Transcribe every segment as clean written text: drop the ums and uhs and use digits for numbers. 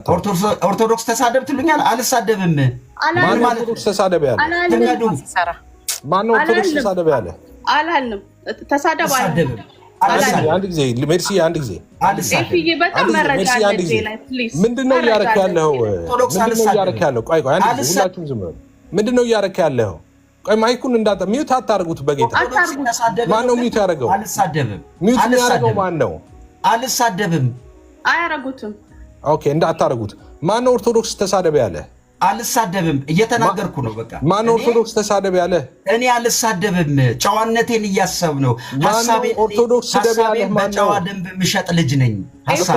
ኦርቶዶክስ ተሳደብ ትሉኛል አልሳደብም ማን ኦርቶዶክስ ተሳደብ ያለ ማን ኦርቶዶክስ ተሳደብ ያለ አላልንም ተሳደብ አላልንም አንድ ጊዜ ሜርሲ አንድ ጊዜ ምንድነው እያረክ ያለው ቆይ አንድ ጊዜ ሁላችሁም ዝም በሉ ምንድነው እያረክ ያለው ቆይ ማይኩን እንዳታ ሚውት አታርጉት በጌታ ማን ነው ሚውት ያደረገው አልሳደብም ሚውት ያደረገው ማን ነው አልሳደብም አያረጉትም ኦኬ እንዳታረጉት ማን ነው ኦርቶዶክስ ተሳደብ ያለ አልሳደብም እየተናገርኩ ነው በቃ ማን ኦርቶዶክስ ተሳደብ ያለ እኔ አልሳደብም ጨዋነቴን እያሰብ ነው ሐሳቤን ኦርቶዶክስ ተሳደብ ያለ ማን ነው ጨዋ ደንብ ምሸጥ ልጅ ነኝ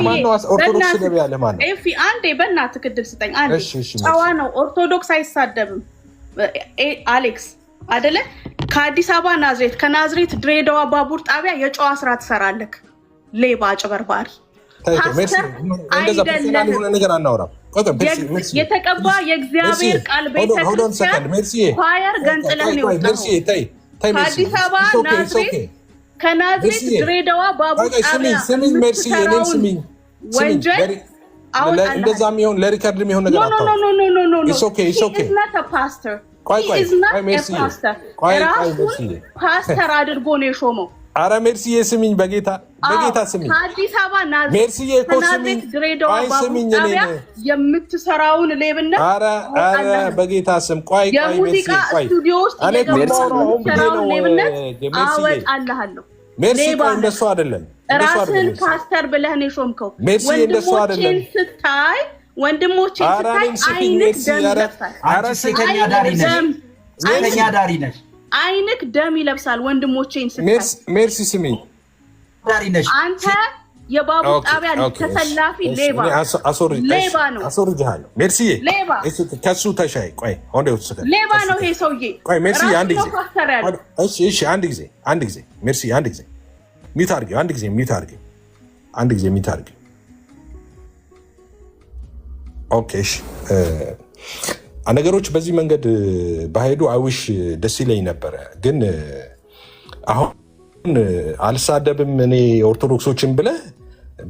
ማን ነው ኦርቶዶክስ ተሳደብ ያለ ማን ነው ኤፊ አንዴ በእናትህ ክድል ስጠኝ አንዴ ጨዋ ነው ኦርቶዶክስ አይሳደብም አሌክስ አይደለ ከአዲስ አበባ ናዝሬት ከናዝሬት ድሬዳዋ ባቡር ጣቢያ የጨዋ ስራ ትሰራለህ ሌባ አጭበርባሪ የተቀባ የእግዚአብሔር ቃል ቤተክርስቲያን ኳየር ገንጥለህ ነው ከአዲስ አበባ ናዝሬት ከናዝሬት ድሬዳዋ ባቡር ጣቢያ ወንጀል እንደዛ የሚሆን ለሪከርድ የሚሆን ነገር ፓስተር አድርጎ ነው የሾመው አረ ሜርሲዬ ስሚኝ በጌታ ስሚኝ አዲስ አበባ ናዝሬት ሜርሲዬ እኮ ስሚኝ ድሬዳዋ ባቡር ጣቢያ የምትሰራውን ሌብነት አረ በጌታ ስም ቆይ የሙዚቃ ስቱዲዮ ውስጥ የምትሰራውን ሌብነት አወጣልሃለሁ ሜርሲ እንደሱ አይደለም ራስን ፓስተር ብለህ ነው የሾምከው ወንድሞቼን ስታይ አይነት ደም ይለብሳል ሴተኛ ዳሪ ነሽ አይንክ ደም ይለብሳል ወንድሞቼን ስታይ ሜርሲ ስሚኝ ዳሪ ነሽ አንተ የባቡር ጣቢያ ተሰላፊ ሌባ ነው አስወርጅሃለሁ ሜርሲዬ ከሱ ተሻይ ቆይ ሌባ ነው ይሄ ሰውዬ ቆይ ሜርሲ አንድ ጊዜ ሜርሲ አንድ ጊዜ ሚውት አድርጊው አንድ ጊዜ ሚውት አድርጊው ኦኬ እሺ ነገሮች በዚህ መንገድ ባሄዱ አይውሽ ደስ ይለኝ ነበረ ግን አሁን አልሳደብም እኔ ኦርቶዶክሶችን ብለህ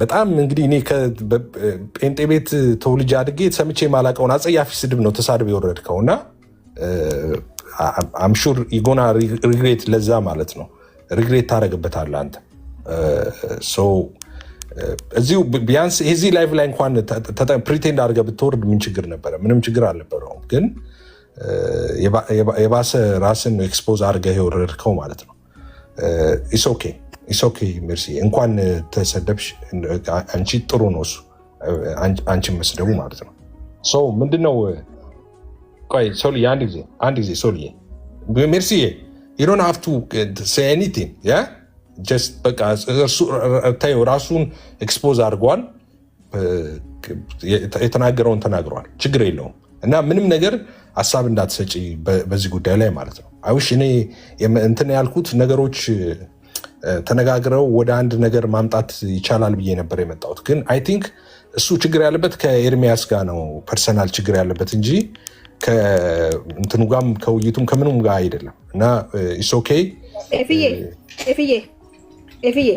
በጣም እንግዲህ እኔ ከጴንጤ ቤት ተወልጄ አድጌ ሰምቼ ማላቀውን አጸያፊ ስድብ ነው ተሳድብ የወረድከውና አምሹር ኢጎና ሪግሬት ለዛ ማለት ነው ሪግሬት ታደርግበታለህ አንተ እዚሁ ቢያንስ እዚህ ላይቭ ላይ እንኳን ፕሪቴንድ አድርገህ ብትወርድ ምን ችግር ነበረ? ምንም ችግር አልነበረውም። ግን የባሰ ራስን ኤክስፖዝ አድርገህ የወረድከው ማለት ነው። ኢስ ኦኬ ሜርሲ፣ እንኳን ተሰደብሽ። አንቺ ጥሩ ነው እሱ አንቺን መስደቡ ማለት ነው። ምንድነው? ቆይ ሶልዬ አንድ ጊዜ ሶልዬ ሜርሲዬ you don't have to say anything yeah just በቃ ታዩ ራሱን ኤክስፖዝ አድርጓል። የተናገረውን ተናግሯል። ችግር የለውም እና ምንም ነገር ሀሳብ እንዳትሰጪ በዚህ ጉዳይ ላይ ማለት ነው። አይውሽ እኔ እንትን ያልኩት ነገሮች ተነጋግረው ወደ አንድ ነገር ማምጣት ይቻላል ብዬ ነበር የመጣሁት። ግን አይ ቲንክ እሱ ችግር ያለበት ከኤርሚያስ ጋር ነው ፐርሰናል ችግር ያለበት እንጂ ከእንትኑ ጋርም ከውይይቱም ከምንም ጋር አይደለም። እና ኢስ ኦኬ ኤፍዬ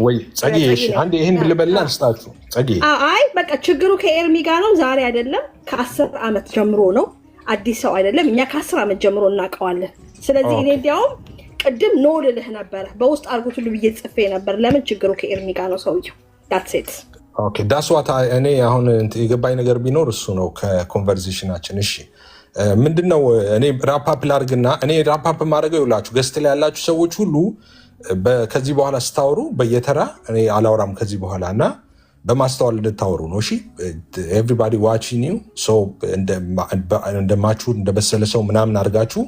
ወይ ጸጊ አንዴ ይሄን ልበልና ልስጣችሁ ጸጊ። አይ በቃ ችግሩ ከኤርሚ ጋር ነው። ዛሬ አይደለም ከ10 ዓመት ጀምሮ ነው። አዲስ ሰው አይደለም። እኛ ከ10 ዓመት ጀምሮ እናውቀዋለን። ስለዚህ እኔ እንዲያውም ቅድም ኖ ልልህ ነበረ በውስጥ አድርጎት ሁሉ ብዬ ጽፌ ነበር። ለምን ችግሩ ከኤርሚ ጋር ነው ሰውየው። ዳትስ ኢት ኦኬ ዳስዋታ። እኔ አሁን የገባኝ ነገር ቢኖር እሱ ነው ከኮንቨርሴሽናችን። እሺ ምንድነው? እኔ ራፓፕ ላድርግና እኔ ራፓፕ ማድረገው ይላችሁ ገስት ላይ ያላችሁ ሰዎች ሁሉ ከዚህ በኋላ ስታወሩ በየተራ እኔ አላወራም ከዚህ በኋላ እና በማስተዋል እንድታወሩ ነው። እሺ ኤቭሪባዲ ዋቺንግ ዩ ሶ እንደማችሁ እንደበሰለ ሰው ምናምን አድርጋችሁ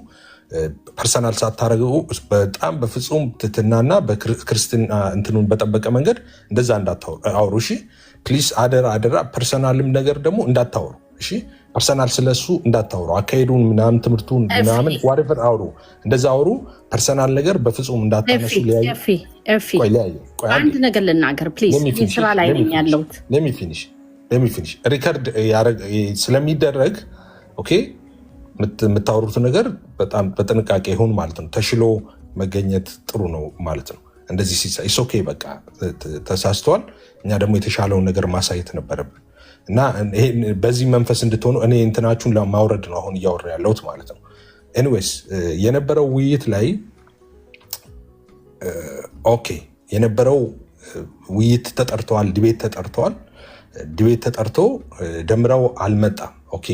ፐርሰናል ሳታረጉ በጣም በፍጹም ትትናና በክርስትና እንትኑን በጠበቀ መንገድ እንደዛ እንዳታወሩ። እሺ ፕሊዝ አደራ። ፐርሰናልም ነገር ደግሞ እንዳታወሩ። እሺ ፐርሰናል ስለሱ እንዳታወሩ። አካሄዱን ምናምን ትምህርቱን ምናምን ዋትኤቨር አውሩ። እንደዛ አውሩ። ፐርሰናል ነገር በፍጹም እንዳታነሱ። አንድ ነገር ልናገር ፕሊዝ። ስራ ላይ ነኝ ያለሁት። ሌት ሚ ፊኒሽ ሪከርድ ስለሚደረግ ኦኬ። የምታወሩት ነገር በጣም በጥንቃቄ ይሁን ማለት ነው። ተሽሎ መገኘት ጥሩ ነው ማለት ነው። እንደዚህ ኢስ ኦኬ በቃ ተሳስተዋል። እኛ ደግሞ የተሻለውን ነገር ማሳየት ነበረብን እና በዚህ መንፈስ እንድትሆኑ እኔ እንትናችሁን ለማውረድ ነው አሁን እያወራ ያለሁት ማለት ነው። ኤኒዌይስ የነበረው ውይይት ላይ ኦኬ የነበረው ውይይት ተጠርተዋል፣ ዲቤት ተጠርተዋል። ዲቤት ተጠርቶ ደምረው አልመጣም። ኦኬ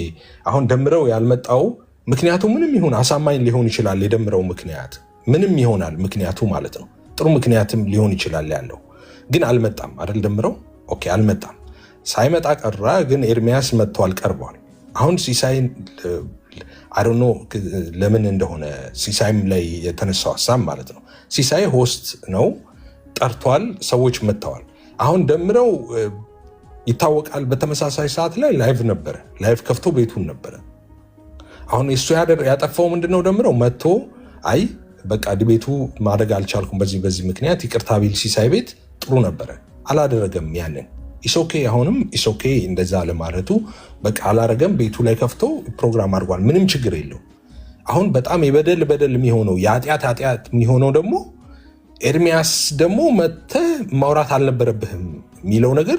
አሁን ደምረው ያልመጣው ምክንያቱ ምንም ይሁን አሳማኝ ሊሆን ይችላል። የደምረው ምክንያት ምንም ይሆናል ምክንያቱ ማለት ነው። ጥሩ ምክንያትም ሊሆን ይችላል ያለው ግን አልመጣም አይደል? ደምረው ኦኬ አልመጣም። ሳይመጣ ቀራ። ግን ኤርሚያስ መጥቷል፣ ቀርቧል። አሁን ሲሳይን አይ ዶንት ኖ ለምን እንደሆነ ሲሳይም ላይ የተነሳው ሀሳብ ማለት ነው። ሲሳይ ሆስት ነው፣ ጠርቷል፣ ሰዎች መጥተዋል። አሁን ደምረው ይታወቃል። በተመሳሳይ ሰዓት ላይ ላይቭ ነበረ፣ ላይቭ ከፍቶ ቤቱን ነበረ። አሁን እሱ ያጠፋው ምንድነው? ደምረው መጥቶ አይ በቃ ዲቤቱ ማድረግ አልቻልኩም በዚህ ምክንያት ይቅርታ ቢል ሲሳይ ቤት ጥሩ ነበረ። አላደረገም። ያንን ኢሶኬ አሁንም ኢሶኬ እንደዛ ለማለቱ በቃ አላረገም። ቤቱ ላይ ከፍቶ ፕሮግራም አድርጓል። ምንም ችግር የለው። አሁን በጣም የበደል የሚሆነው የኃጢአት የሚሆነው ደግሞ ኤርሚያስ ደግሞ መተህ ማውራት አልነበረብህም የሚለው ነገር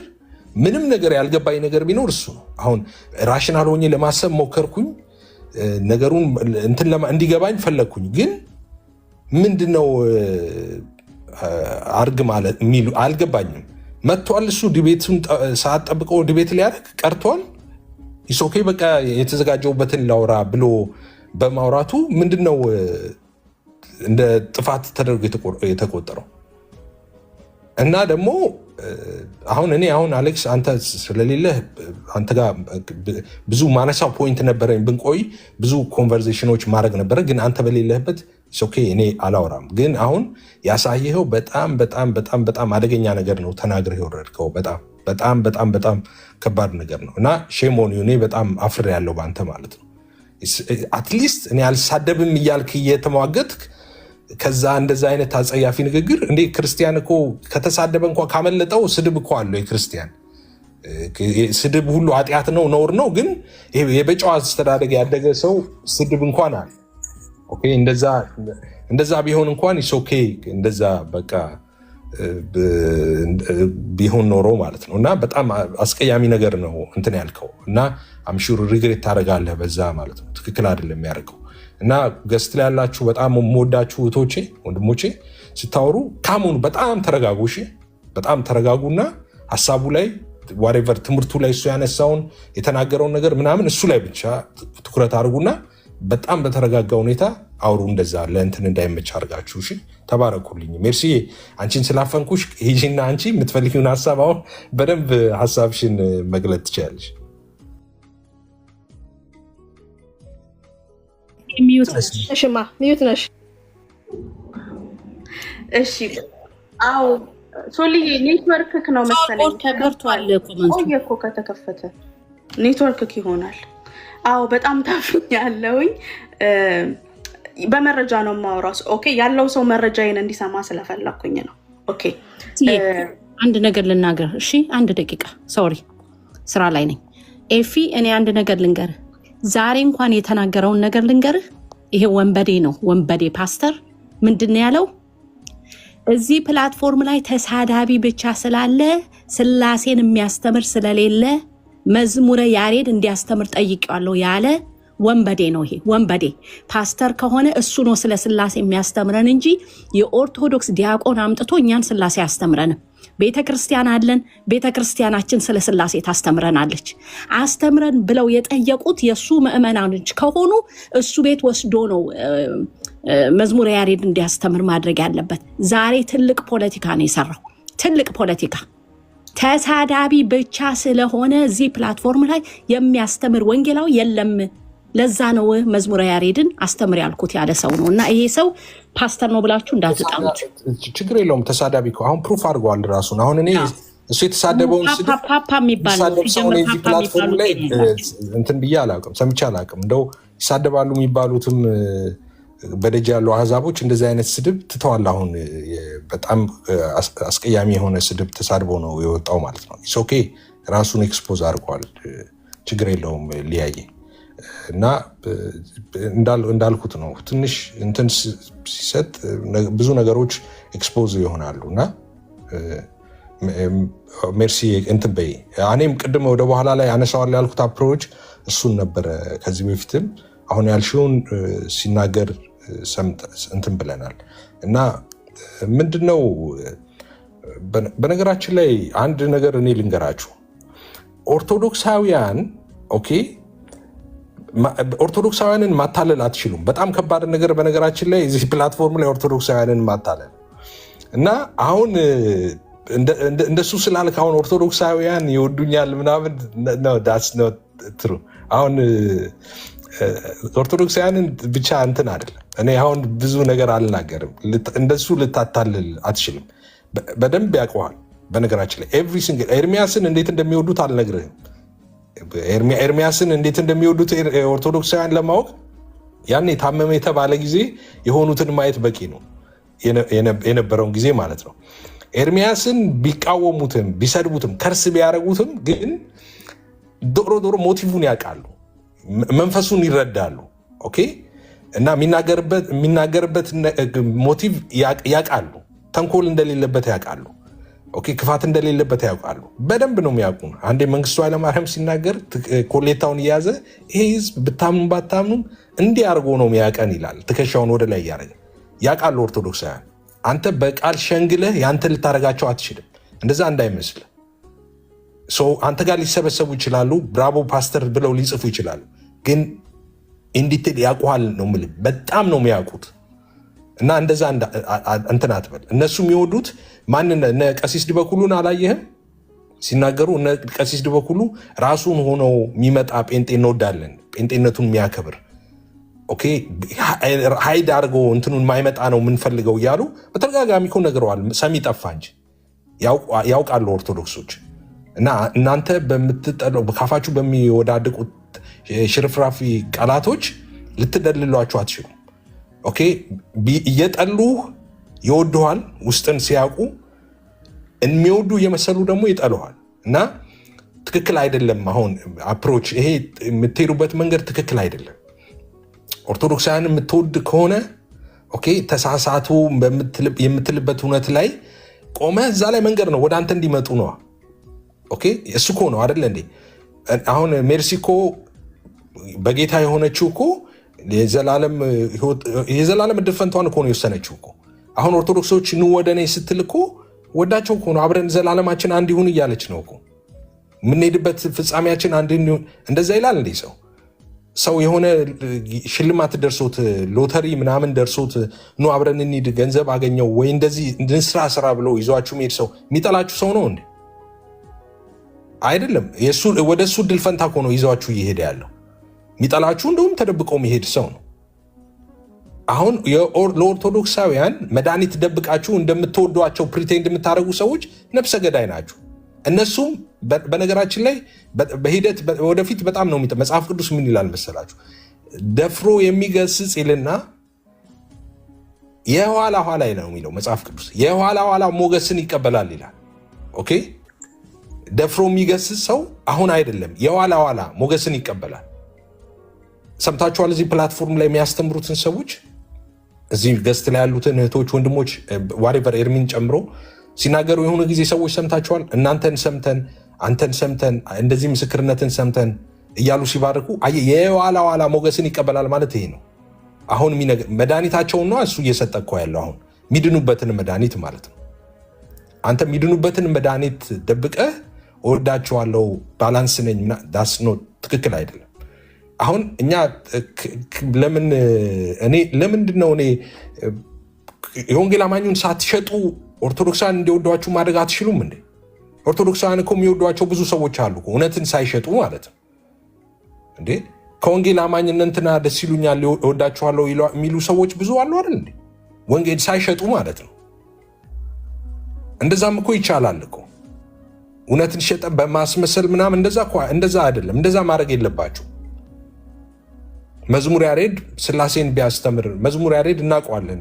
ምንም ነገር ያልገባኝ ነገር ቢኖር እሱ ነው። አሁን ራሽናል ሆኜ ለማሰብ ሞከርኩኝ፣ ነገሩን እንዲገባኝ ፈለግኩኝ። ግን ምንድነው አርግ ማለት የሚሉ አልገባኝም። መጥቷል እሱ ዲቤቱን ሰዓት ጠብቆ ዲቤት ሊያደርግ ቀርቷል። ኢሶኬ በቃ የተዘጋጀውበትን ላውራ ብሎ በማውራቱ ምንድነው እንደ ጥፋት ተደርጎ የተቆጠረው? እና ደግሞ አሁን አሌክስ አንተ ስለሌለህ አንተ ጋር ብዙ ማነሳው ፖይንት ነበረኝ። ብንቆይ ብዙ ኮንቨርሴሽኖች ማድረግ ነበረ፣ ግን አንተ በሌለህበት ኦኬ እኔ አላወራም። ግን አሁን ያሳየኸው በጣም አደገኛ ነገር ነው ተናግረህ የወረድከው። በጣም ከባድ ነገር ነው እና ሼሞኒ እኔ በጣም አፍሬ ያለው በአንተ ማለት ነው። አትሊስት እኔ አልሳደብም እያልክ እየተሟገትክ ከዛ እንደዛ አይነት አጸያፊ ንግግር እንዴ! ክርስቲያን እኮ ከተሳደበ እንኳን ካመለጠው ስድብ እኮ አለው። የክርስቲያን ስድብ ሁሉ ኃጢአት ነው፣ ነውር ነው። ግን በጨዋ አስተዳደግ ያደገ ሰው ስድብ እንኳን አለ። ኦኬ እንደዛ ቢሆን እንኳን ኢስ ኦኬ እንደዛ በቃ ቢሆን ኖሮ ማለት ነው። እና በጣም አስቀያሚ ነገር ነው እንትን ያልከው እና አምሹር ሪግሬት ታደርጋለህ በዛ ማለት ነው። ትክክል አይደለም የሚያደርገው። እና ገስት ላይ ያላችሁ በጣም የምወዳችሁ እህቶቼ ወንድሞቼ ስታወሩ ካሙን በጣም ተረጋጉ። እሺ በጣም ተረጋጉና ሀሳቡ ላይ ዋሬቨር ትምህርቱ ላይ እሱ ያነሳውን የተናገረውን ነገር ምናምን እሱ ላይ ብቻ ትኩረት አድርጉና በጣም በተረጋጋ ሁኔታ አውሩ። እንደዛ ለእንትን እንዳይመች አድርጋችሁ። እሺ ተባረኩልኝ። ሜርሲ አንቺን ስላፈንኩሽ ሂጂና አንቺ የምትፈልጊውን ሀሳብ አሁን በደንብ ሀሳብሽን መግለጥ ትችላለሽ። ሚዩት ነሽ። እሺ አዎ ሶልዬ ኔትወርክክ ነው መሰለኝ ተከፍቷል። ቆየ እኮ ከተከፈተ ኔትወርክክ ይሆናል። አዎ በጣም ታፍኛለሁኝ። በመረጃ ነው የማወራው። ኦኬ ያለው ሰው መረጃዬን እንዲሰማ ስለፈለኩኝ ነው። ኦኬ አንድ ነገር ልናገር። እሺ አንድ ደቂቃ ሶሪ፣ ስራ ላይ ነኝ። ኤፊ እኔ አንድ ነገር ልንገርህ። ዛሬ እንኳን የተናገረውን ነገር ልንገርህ። ይሄ ወንበዴ ነው፣ ወንበዴ ፓስተር ምንድን ነው ያለው? እዚህ ፕላትፎርም ላይ ተሳዳቢ ብቻ ስላለ ስላሴን የሚያስተምር ስለሌለ መዝሙረ ያሬድ እንዲያስተምር ጠይቄዋለሁ ያለ ወንበዴ ነው። ይሄ ወንበዴ ፓስተር ከሆነ እሱ ነው ስለ ስላሴ የሚያስተምረን እንጂ የኦርቶዶክስ ዲያቆን አምጥቶ እኛን ስላሴ ያስተምረንም። ቤተክርስቲያን አለን። ቤተክርስቲያናችን ስለ ስላሴ ታስተምረናለች። አስተምረን ብለው የጠየቁት የሱ ምዕመናኖች ከሆኑ እሱ ቤት ወስዶ ነው መዝሙረ ያሬድ እንዲያስተምር ማድረግ ያለበት። ዛሬ ትልቅ ፖለቲካ ነው የሰራው፣ ትልቅ ፖለቲካ። ተሳዳቢ ብቻ ስለሆነ እዚህ ፕላትፎርም ላይ የሚያስተምር ወንጌላዊ የለም። ለዛ ነው መዝሙረ ያሬድን አስተምር ያልኩት ያለ ሰው ነው። እና ይሄ ሰው ፓስተር ነው ብላችሁ እንዳትጣሉት። ችግር የለውም። ተሳዳቢ እኮ አሁን ፕሩፍ አድርገዋል ራሱ። አሁን እኔ እሱ የተሳደበውን ፓፓ የሚባለው እዚህ ፕላትፎርም ላይ እንትን ብዬ አላውቅም፣ ሰምቼ አላውቅም። እንደው ይሳደባሉ የሚባሉትም በደጅ ያሉ አህዛቦች እንደዚህ አይነት ስድብ ትተዋል። አሁን በጣም አስቀያሚ የሆነ ስድብ ተሳድቦ ነው የወጣው ማለት ነው። ኢስ ኦኬ ራሱን ኤክስፖዝ አድርጓል። ችግር የለውም ሊያየ እና እንዳልኩት ነው። ትንሽ እንትን ሲሰጥ ብዙ ነገሮች ኤክስፖዝ ይሆናሉ እና ሜርሲ እንትን በይ። እኔም ቅድም ወደ በኋላ ላይ አነሳዋለሁ ያልኩት አፕሮች እሱን ነበረ። ከዚህ በፊትም አሁን ያልሽውን ሲናገር እንትን ብለናል እና ምንድነው በነገራችን ላይ አንድ ነገር እኔ ልንገራችሁ። ኦርቶዶክሳውያን ኦኬ፣ ኦርቶዶክሳውያንን ማታለል አትችሉም። በጣም ከባድ ነገር በነገራችን ላይ እዚህ ፕላትፎርም ላይ ኦርቶዶክሳውያንን ማታለል እና አሁን እንደሱ ስላልክ አሁን ኦርቶዶክሳውያን ይወዱኛል ምናምን ዳትስ ኖት ትሩ። አሁን ኦርቶዶክሳውያንን ብቻ እንትን አይደለም። እኔ አሁን ብዙ ነገር አልናገርም። እንደሱ ልታታልል አትችልም። በደንብ ያውቀዋል። በነገራችን ላይ ኤቭሪ ሲንግል ኤርሚያስን እንዴት እንደሚወዱት አልነግርህም። ኤርሚያስን እንዴት እንደሚወዱት ኦርቶዶክሳውያን ለማወቅ ያን ታመመ የተባለ ጊዜ የሆኑትን ማየት በቂ ነው። የነበረውን ጊዜ ማለት ነው። ኤርሚያስን ቢቃወሙትም ቢሰድቡትም ከርስ ቢያደርጉትም ግን ዶሮ ዶሮ ሞቲቭን ያውቃሉ፣ መንፈሱን ይረዳሉ። ኦኬ እና የሚናገርበት ሞቲቭ ያውቃሉ። ተንኮል እንደሌለበት ያውቃሉ። ኦኬ ክፋት እንደሌለበት ያውቃሉ። በደንብ ነው የሚያውቁ። አንዴ መንግስቱ ኃይለማርያም ሲናገር ኮሌታውን እየያዘ ይሄ ህዝብ ብታምኑም ባታምኑም እንዲህ አድርጎ ነው የሚያቀን ይላል። ትከሻውን ወደ ላይ እያደረገ ያውቃሉ ኦርቶዶክሳውያን። አንተ በቃል ሸንግለህ ያንተ ልታደርጋቸው አትችልም። እንደዛ እንዳይመስል። አንተ ጋር ሊሰበሰቡ ይችላሉ፣ ብራቮ ፓስተር ብለው ሊጽፉ ይችላሉ። ግን ኢንዲቴል ያውቁሃል ነው የምልህ። በጣም ነው የሚያውቁት። እና እንደዛ እንትን አትበል። እነሱ የሚወዱት ማንን? እነ ቀሲስ ድበኩሉን አላየህም ሲናገሩ? እነ ቀሲስ ድበኩሉ ራሱን ሆነው የሚመጣ ጴንጤ እንወዳለን፣ ጴንጤነቱን የሚያከብር ኦኬ ሀይድ አድርጎ እንትኑን ማይመጣ ነው የምንፈልገው እያሉ በተደጋጋሚ እኮ ነግረዋል። ሰሚ ጠፋ እንጂ ያውቃሉ ኦርቶዶክሶች። እና እናንተ በምትጠለው ካፋችሁ በሚወዳድቁት ሽርፍራፊ ቃላቶች ልትደልሏቸው አትችሉም። ኦኬ እየጠሉ ይወዱሃል። ውስጥን ሲያውቁ የሚወዱ እየመሰሉ ደግሞ ይጠሉሃል። እና ትክክል አይደለም። አሁን አፕሮች ይሄ የምትሄዱበት መንገድ ትክክል አይደለም። ኦርቶዶክሳውያን የምትወድ ከሆነ ኦኬ ተሳሳቱ የምትልበት እውነት ላይ ቆመ እዛ ላይ መንገድ ነው ወደ አንተ እንዲመጡ ነው። ኦኬ እሱ እኮ ነው አይደለ እንዴ? አሁን ሜርሲኮ በጌታ የሆነችው እኮ የዘላለም ዕድል ፈንታዋን እኮ ነው የወሰነችው እኮ። አሁን ኦርቶዶክሶች ኑ ወደ እኔ ስትል እኮ ወዳቸው እኮ ነው። አብረን ዘላለማችን አንድ ይሁን እያለች ነው እኮ። የምንሄድበት ፍጻሜያችን አንድ ይሁን እንደዛ ይላል እንዴ? ሰው የሆነ ሽልማት ደርሶት ሎተሪ ምናምን ደርሶት ኑ አብረን እንሂድ ገንዘብ አገኘው ወይ እንደዚህ ስራ ብለው ይዟችሁ የሚሄድ ሰው የሚጠላችሁ ሰው ነው እንዴ? አይደለም። ወደ እሱ ዕድል ፈንታ እኮ ነው ይዟችሁ እየሄደ ያለው። የሚጠላችሁ እንደውም ተደብቀው የሚሄድ ሰው ነው። አሁን ለኦርቶዶክሳውያን መድኃኒት ደብቃችሁ እንደምትወዷቸው ፕሪቴንድ የምታደርጉ ሰዎች ነፍሰ ገዳይ ናችሁ። እነሱም በነገራችን ላይ በሂደት ወደፊት በጣም ነው መጽሐፍ ቅዱስ ምን ይላል መሰላችሁ? ደፍሮ የሚገስጽ ይልና የኋላ ኋላ ነው የሚለው መጽሐፍ ቅዱስ። የኋላ ኋላ ሞገስን ይቀበላል ይላል። ኦኬ ደፍሮ የሚገስጽ ሰው አሁን አይደለም፣ የኋላ ኋላ ሞገስን ይቀበላል። ሰምታችኋል? እዚህ ፕላትፎርም ላይ የሚያስተምሩትን ሰዎች እዚህ ገስት ላይ ያሉትን እህቶች ወንድሞች ዋሬቨር ኤርሚን ጨምሮ ሲናገሩ የሆነ ጊዜ ሰዎች ሰምታችኋል? እናንተን ሰምተን አንተን ሰምተን እንደዚህ ምስክርነትን ሰምተን እያሉ ሲባርኩ የኋላ ኋላ ሞገስን ይቀበላል ማለት ይሄ ነው። አሁን መድኃኒታቸውን ነው እሱ እየሰጠ እኮ ያለው። አሁን የሚድኑበትን መድኃኒት ማለት ነው። አንተ የሚድኑበትን መድኃኒት ደብቀህ እወዳቸዋለሁ ባላንስ ነኝ ዳስ ነው ትክክል አይደለም። አሁን እኛ ለምንድን ነው እኔ የወንጌል አማኙን ሳትሸጡ ኦርቶዶክሳን እንዲወዷችሁ ማድረግ አትችሉም እንዴ? ኦርቶዶክሳን እኮ የሚወዷቸው ብዙ ሰዎች አሉ፣ እውነትን ሳይሸጡ ማለት ነው እንዴ። ከወንጌል አማኝ እንትና ደስ ይሉኛል እወዳችኋለሁ የሚሉ ሰዎች ብዙ አሉ አይደል እንዴ? ወንጌል ሳይሸጡ ማለት ነው። እንደዛም እኮ ይቻላል እኮ እውነትን ሸጠ በማስመሰል ምናምን እንደዛ አይደለም። እንደዛ ማድረግ የለባችሁ። መዝሙር ያሬድ ስላሴን ቢያስተምር መዝሙር ያሬድ እናውቀዋለን።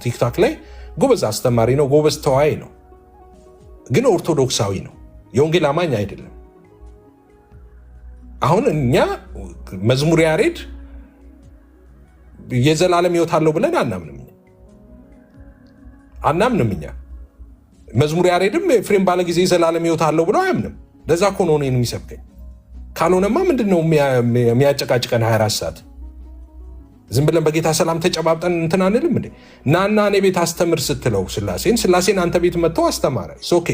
ቲክቶክ ላይ ጎበዝ አስተማሪ ነው፣ ጎበዝ ተዋይ ነው። ግን ኦርቶዶክሳዊ ነው፣ የወንጌል አማኝ አይደለም። አሁን እኛ መዝሙር ያሬድ የዘላለም ሕይወት አለው ብለን አናምንም። እኛ መዝሙር ያሬድም ኤፍሬም ባለ ጊዜ ዘላለም ሕይወት አለው ብሎ አያምንም። ለዛ እኮ ነው እኔን የሚሰብከኝ። ካልሆነማ ምንድነው የሚያጨቃጭቀን 24 ሰዓት? ዝም ብለን በጌታ ሰላም ተጨባብጠን እንትን አንልም እንዴ? ናና እኔ ቤት አስተምር ስትለው ስላሴን አንተ ቤት መጥተው አስተማረ። ኦኬ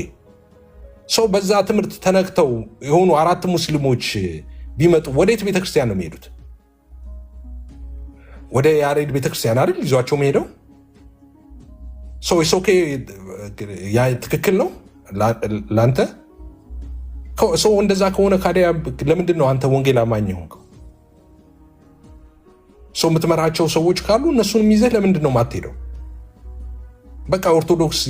ሰው በዛ ትምህርት ተነክተው የሆኑ 4 ሙስሊሞች ቢመጡ ወዴት ቤተክርስቲያን ነው የሚሄዱት? ወደ ያሬድ ቤተክርስቲያን አይደል ይዟቸው መሄደው? ኦኬ ያ ትክክል ነው ላንተ? ሰው እንደዛ ከሆነ ካዲያ ለምንድን ነው አንተ ወንጌል አማኝ ሆንከው? ሰው የምትመራቸው ሰዎች ካሉ እነሱንም ይዘህ ለምንድን ነው ማትሄደው? በቃ ኦርቶዶክስ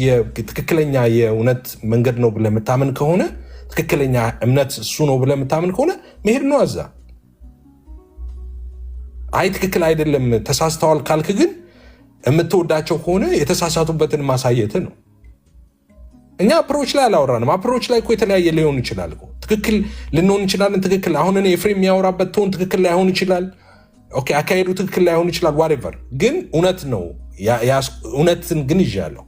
ትክክለኛ የእውነት መንገድ ነው ብለህ የምታምን ከሆነ ትክክለኛ እምነት እሱ ነው ብለህ የምታምን ከሆነ መሄድ ነው አዛ። አይ ትክክል አይደለም ተሳስተዋል ካልክ ግን የምትወዳቸው ከሆነ የተሳሳቱበትን ማሳየት ነው። እኛ አፕሮች ላይ አላወራንም። አፕሮች ላይ እኮ የተለያየ ሊሆን ይችላል እኮ። ትክክል ልንሆን እንችላለን። ትክክል አሁን እኔ ኤፍሬም የሚያወራበት ቶን ትክክል ላይሆን ይችላል። ኦኬ አካሄዱ ትክክል ላይሆን ይችላል። ዋትኤቨር ግን እውነት ነው። እውነትን ግን ይዣለሁ።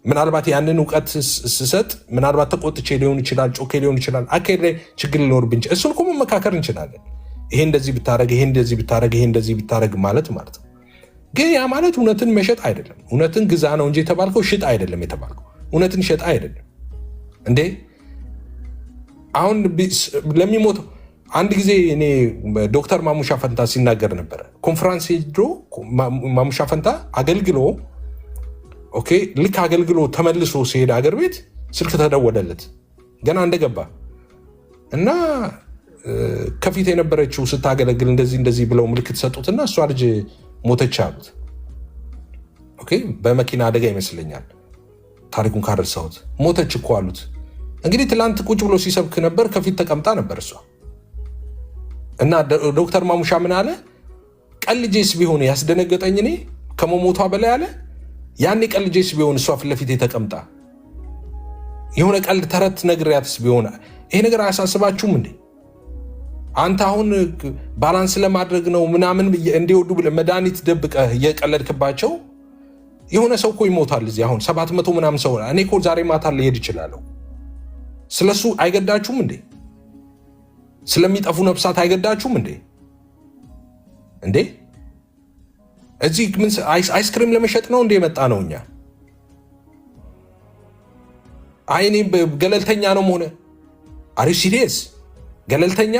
ምናልባት ያንን እውቀት ስሰጥ ምናልባት ተቆጥቼ ሊሆን ይችላል፣ ጮኬ ሊሆን ይችላል። አካሄድ ላይ ችግር ሊኖርብን ይችላል። እሱን እኮ መመካከር እንችላለን። ይሄ እንደዚህ ብታረግ፣ ይሄ እንደዚህ ብታረግ፣ ይሄ እንደዚህ ብታረግ ማለት ነው። ግን ያ ማለት እውነትን መሸጥ አይደለም። እውነትን ግዛ ነው እንጂ የተባልከው ሽጥ አይደለም የተባልከው። እውነትን ሸጥ አይደለም እንዴ። አሁን ለሚሞተው አንድ ጊዜ እኔ ዶክተር ማሙሻ ፈንታ ሲናገር ነበረ። ኮንፈረንስ ሄዶ ማሙሻ ፈንታ አገልግሎ ኦኬ ልክ አገልግሎ ተመልሶ ሲሄድ አገር ቤት ስልክ ተደወለለት ገና እንደገባ እና ከፊት የነበረችው ስታገለግል እንደዚህ ብለው ምልክት ሰጡትና እሷ ልጅ ሞተች አሉት። ኦኬ በመኪና አደጋ ይመስለኛል ታሪኩን ካረሳሁት። ሞተች እኮ አሉት። እንግዲህ ትላንት ቁጭ ብሎ ሲሰብክ ነበር፣ ከፊት ተቀምጣ ነበር እሷ እና ዶክተር ማሙሻ ምን አለ? ቀልጄስ ቢሆን ያስደነገጠኝ እኔ ከመሞቷ በላይ አለ ያኔ ቀልጄስ ቢሆን እሷ ፊት ለፊት ተቀምጣ የሆነ ቀልድ ተረት ነግሬያትስ ቢሆን ይሄ ነገር አያሳስባችሁም እንዴ? አንተ አሁን ባላንስ ለማድረግ ነው ምናምን እንዲወዱ ብለህ መድኃኒት ደብቀህ እየቀለድክባቸው የሆነ ሰው እኮ ይሞታል እዚህ አሁን 700 ምናምን ሰው። እኔ እኮ ዛሬ ማታ ልሄድ እችላለሁ። ስለሱ አይገዳችሁም እንዴ? ስለሚጠፉ ነፍሳት አይገዳችሁም እንዴ? እዚህ ምን አይስክሪም ለመሸጥ ነው እንደ የመጣ ነው? እኛ አይኔ ገለልተኛ ነው ሆነ አሪ ሲሪየስ ገለልተኛ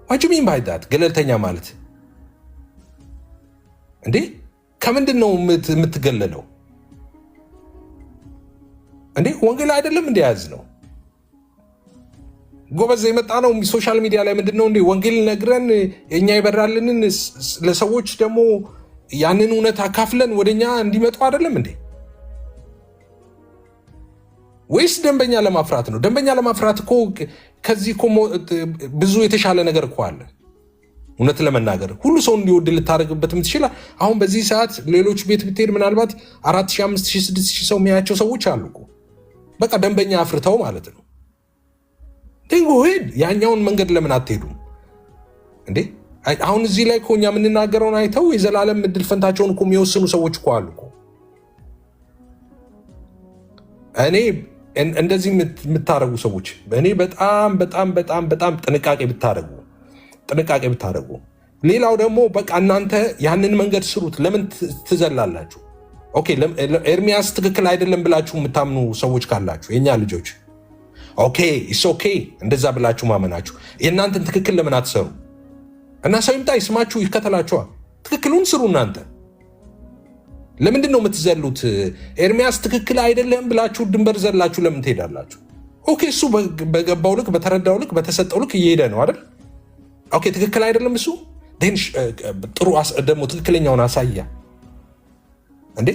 ዋጅሚን ባይዳት ገለልተኛ ማለት እንዴ ከምንድን ነው የምትገለለው እንዴ? ወንጌል አይደለም እንደ ያዝ ነው ጎበዝ የመጣ ነው። ሶሻል ሚዲያ ላይ ምንድነው እንዴ ወንጌል ነግረን እኛ ይበራልንን ለሰዎች ደግሞ ያንን እውነት አካፍለን ወደኛ እንዲመጡ አይደለም እንዴ? ወይስ ደንበኛ ለማፍራት ነው? ደንበኛ ለማፍራት እኮ ከዚህ እኮ ብዙ የተሻለ ነገር እኮ አለ። እውነት ለመናገር ሁሉ ሰው እንዲወድ ልታደርግበት የምትችል አሁን በዚህ ሰዓት ሌሎች ቤት ብትሄድ ምናልባት 4000፣ 5000፣ 6000 ሰው የሚያያቸው ሰዎች አሉ እኮ በቃ ደንበኛ አፍርተው ማለት ነው። ሄድ ያኛውን መንገድ ለምን አትሄዱም እንዴ? አሁን እዚህ ላይ እኮ እኛ የምንናገረውን አይተው የዘላለም እድል ፈንታቸውን እኮ የሚወስኑ ሰዎች እኮ አሉ እኮ። እኔ እንደዚህ የምታደርጉ ሰዎች እኔ በጣም ጥንቃቄ ብታደርጉ። ሌላው ደግሞ በቃ እናንተ ያንን መንገድ ስሩት። ለምን ትዘላላችሁ? ኦኬ ኤርሚያስ ትክክል አይደለም ብላችሁ የምታምኑ ሰዎች ካላችሁ የኛ ልጆች ኦኬ ኢትስ ኦኬ እንደዛ ብላችሁ ማመናችሁ የእናንተን ትክክል ለምን አትሰሩ? እና ሰው ይምጣ ይስማችሁ ይከተላችኋል። ትክክሉን ስሩ እናንተ። ለምንድን ነው የምትዘሉት? ኤርሚያስ ትክክል አይደለም ብላችሁ ድንበር ዘላችሁ ለምን ትሄዳላችሁ? ኦኬ እሱ በገባው ልክ በተረዳው ልክ በተሰጠው ልክ እየሄደ ነው አይደል? ኦኬ ትክክል አይደለም እሱ ጥሩ ደግሞ ትክክለኛውን አሳያ እንዴ?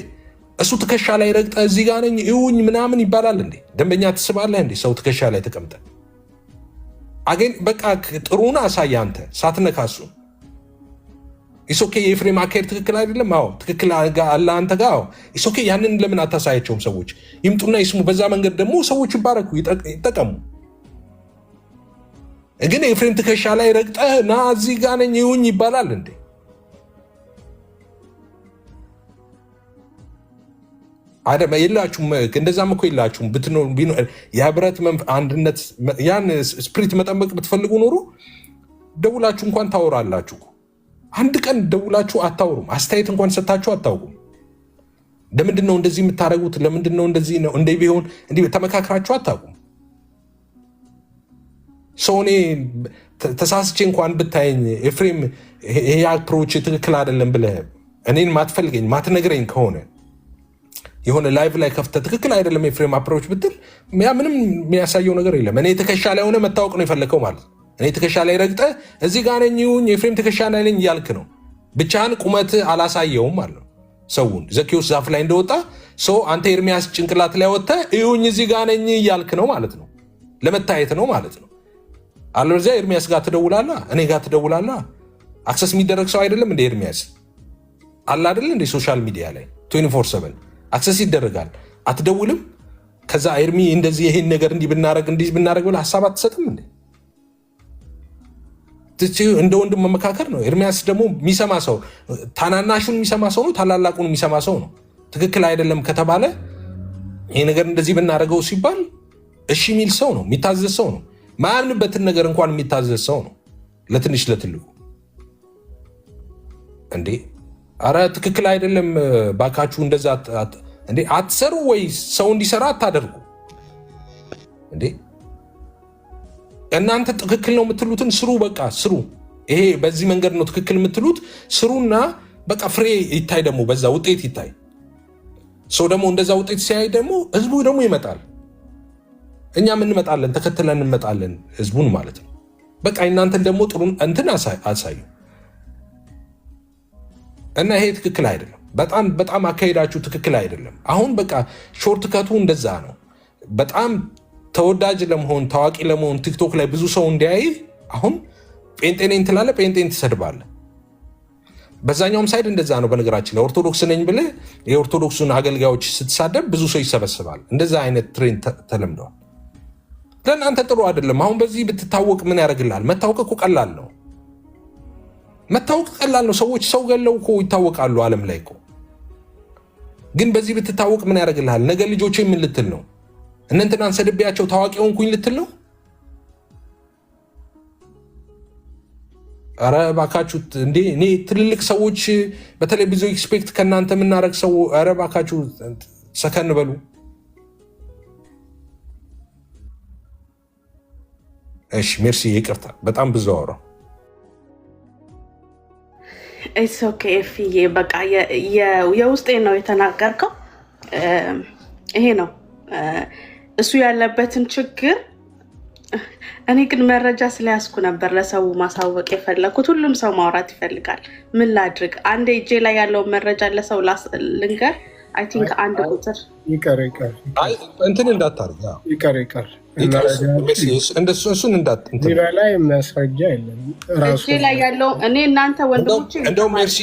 እሱ ትከሻ ላይ ረግጠ እዚህ ጋር ነኝ ይሁኝ ምናምን ይባላል እንዴ? ደንበኛ ትስባለህ እንዴ? ሰው ትከሻ ላይ ተቀምጠ አገኝ በቃ ጥሩን አሳያ አንተ ሳትነካሱ። ኢሶኬ የኤፍሬም አካሄድ ትክክል አይደለም። አዎ ትክክል አለ አንተ ጋር። አዎ ኢሶኬ ያንን ለምን አታሳያቸውም? ሰዎች ይምጡና ይስሙ። በዛ መንገድ ደግሞ ሰዎች ይባረኩ ይጠቀሙ። ግን ኤፍሬም ትከሻ ላይ ረግጠ ና እዚህ ጋር ነኝ ይሁኝ ይባላል እንዴ? አደም የላችሁም እንደዛም እኮ የላችሁም የህብረት አንድነት ያን ስፕሪት መጠበቅ ብትፈልጉ ኖሮ ደውላችሁ እንኳን ታወራላችሁ። አንድ ቀን ደውላችሁ አታወሩም። አስተያየት እንኳን ሰጣችሁ አታውቁም። ለምንድን ነው እንደዚህ የምታደርጉት? ለምንድን ነው እንደዚህ ነው እንደ ቢሆን እንዲህ ተመካክራችሁ አታውቁም። ሰው እኔ ተሳስቼ እንኳን ብታየኝ ኤፍሬም ይሄ አፕሮች ትክክል አይደለም ብለህ እኔን ማትፈልገኝ ማትነግረኝ ከሆነ የሆነ ላይቭ ላይ ከፍተህ ትክክል አይደለም ኤፍሬም አፕሮች ብትል ያ ምንም የሚያሳየው ነገር የለም። እኔ ትከሻ ላይ ሆነ መታወቅ ነው የፈለከው ማለት ነው። እኔ ትከሻ ላይ ረግጠህ እዚህ ጋር ነኝ ይሁን ኤፍሬም ትከሻ ላይ ነኝ እያልክ ነው። ብቻህን ቁመት አላሳየውም ማለት ነው። ሰውን ዘኬዎስ ዛፍ ላይ እንደወጣ ሰው አንተ ኤርሚያስ ጭንቅላት ላይ ወጥተህ ይሁን እዚህ ጋር ነኝ እያልክ ነው ማለት ነው። ለመታየት ነው ማለት ነው። አለበለዚያ ኤርሚያስ ጋር ትደውላለህ፣ እኔ ጋር ትደውላለህ። አክሰስ የሚደረግ ሰው አይደለም እንደ ኤርሚያስ አለ አይደል? እንደ ሶሻል ሚዲያ ላይ 24/7 አክሰስ ይደረጋል። አትደውልም? ከዛ ኤርሚ እንደዚህ ይሄን ነገር እንዲህ ብናረግ ብለህ ሀሳብ አትሰጥም እንዴ? እንደ ወንድም መመካከር ነው። ኤርሚያስ ደግሞ የሚሰማ ሰው ታናናሹን የሚሰማ ሰው ነው፣ ታላላቁን የሚሰማ ሰው ነው። ትክክል አይደለም ከተባለ ይሄ ነገር እንደዚህ ብናደርገው ሲባል እሺ የሚል ሰው ነው፣ የሚታዘዝ ሰው ነው። ማያምንበትን ነገር እንኳን የሚታዘዝ ሰው ነው፣ ለትንሽ ለትልቁ። እንዴ አረ ትክክል አይደለም ባካችሁ፣ እንደዛ እንዴ አትሰሩ ወይ ሰው እንዲሰራ አታደርጉ እንዴ? እናንተ ትክክል ነው የምትሉትን ስሩ፣ በቃ ስሩ። ይሄ በዚህ መንገድ ነው ትክክል የምትሉት ስሩና በቃ ፍሬ ይታይ፣ ደግሞ በዛ ውጤት ይታይ። ሰው ደግሞ እንደዛ ውጤት ሲያይ ደግሞ ህዝቡ ደግሞ ይመጣል፣ እኛም እንመጣለን፣ ተከትለን እንመጣለን ህዝቡን ማለት ነው። በቃ እናንተን ደግሞ ጥሩ እንትን አሳዩ እና ይሄ ትክክል አይደለም። በጣም አካሄዳችሁ ትክክል አይደለም። አሁን በቃ ሾርት ከቱ እንደዛ ነው። በጣም ተወዳጅ ለመሆን ታዋቂ ለመሆን ቲክቶክ ላይ ብዙ ሰው እንዲያይ አሁን ጴንጤኔን ትላለህ፣ ጴንጤን ትሰድባለህ። በዛኛውም ሳይድ እንደዛ ነው። በነገራችን ላይ ኦርቶዶክስ ነኝ ብለህ የኦርቶዶክሱን አገልጋዮች ስትሳደብ ብዙ ሰው ይሰበስባል። እንደዛ አይነት ትሬንድ ተለምደዋል። ለእናንተ ጥሩ አይደለም። አሁን በዚህ ብትታወቅ ምን ያደርግልሃል? መታወቅ እኮ ቀላል ነው። መታወቅ ቀላል ነው። ሰዎች ሰው ገለው እኮ ይታወቃሉ ዓለም ላይ እኮ። ግን በዚህ ብትታወቅ ምን ያደርግልሃል? ነገ ልጆቼ ምን ልትል ነው? እነንትናን ሰድቤያቸው ታዋቂ ሆንኩኝ ልትል ነው? አረ ባካችሁ እንዴ! እኔ ትልልቅ ሰዎች በተለይ ብዙ ኤክስፔክት ከእናንተ የምናደርግ ሰው፣ አረ ባካችሁ ሰከን በሉ። እሺ ሜርሲ፣ ይቅርታ በጣም ብዙ አወራሁ። ኢትስ ኦኬ ኤፍዬ፣ በቃ የውስጤን ነው የተናገርከው። ይሄ ነው እሱ ያለበትን ችግር። እኔ ግን መረጃ ስለያዝኩ ነበር ለሰው ማሳወቅ የፈለኩት። ሁሉም ሰው ማውራት ይፈልጋል። ምን ላድርግ? አንድ እጄ ላይ ያለውን መረጃ ለሰው ልንገር። አይ ቲንክ አንድ ቁጥር ይቀር እንትን እንዳታርግ እሱን ላይ ማስረጃ የለም። እጄ ላይ ያለው እኔ እናንተ ወንድሞች እንደውም ሜርሲ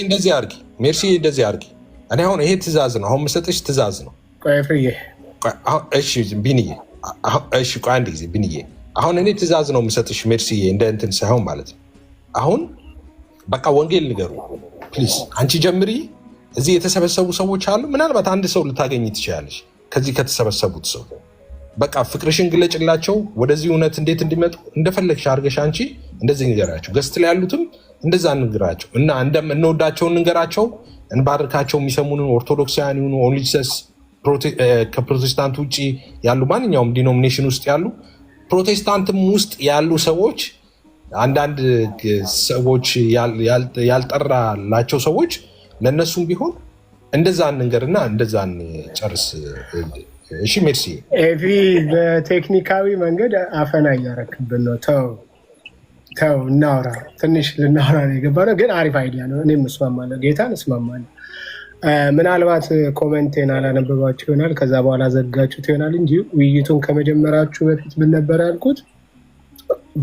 እንደዚህ አድርጊ። እኔ አሁን ይሄ ትእዛዝ ነው፣ አሁን የምሰጥሽ ትእዛዝ ነው። እሺ ቢንዬ፣ እሺ ቆይ አንድ ጊዜ ቢንዬ፣ አሁን እኔ ትእዛዝ ነው የምሰጥሽ ሜርሲዬ፣ እንደ እንትን ሳይሆን ማለት ነው። አሁን በቃ ወንጌል ንገሩ ፕሊዝ። አንቺ ጀምሪ። እዚህ የተሰበሰቡ ሰዎች አሉ። ምናልባት አንድ ሰው ልታገኝ ትችላለሽ ከዚህ ከተሰበሰቡት ሰው። በቃ ፍቅርሽን ግለጭላቸው፣ ወደዚህ እውነት እንዴት እንዲመጡ እንደፈለግሽ አድርገሽ አንቺ እንደዚህ ንገራቸው። ገስት ላይ ያሉትም እንደዛ እንግራቸው እና እንወዳቸውን እንገራቸው፣ እንባርካቸው። የሚሰሙንን ኦርቶዶክሳውያን ይሁኑ ኦንሊ ጂሰስ፣ ከፕሮቴስታንት ውጭ ያሉ ማንኛውም ዲኖሚኔሽን ውስጥ ያሉ ፕሮቴስታንትም ውስጥ ያሉ ሰዎች፣ አንዳንድ ሰዎች ያልጠራላቸው ሰዎች ለእነሱም ቢሆን እንደዛ እንንገርና እንደዛ እንጨርስ። እሺ ሜርሲ። ኤቪ በቴክኒካዊ መንገድ አፈና እያረክብን ነው። ተው እናውራ፣ ትንሽ ልናውራ ነው የገባነው። ግን አሪፍ አይዲያ ነው። እኔም እስማማለሁ፣ ጌታን እስማማለሁ። ምናልባት ኮመንቴን አላነበባችሁ ይሆናል፣ ከዛ በኋላ ዘጋችሁት ይሆናል እንጂ ውይይቱን ከመጀመራችሁ በፊት ምን ነበር ያልኩት?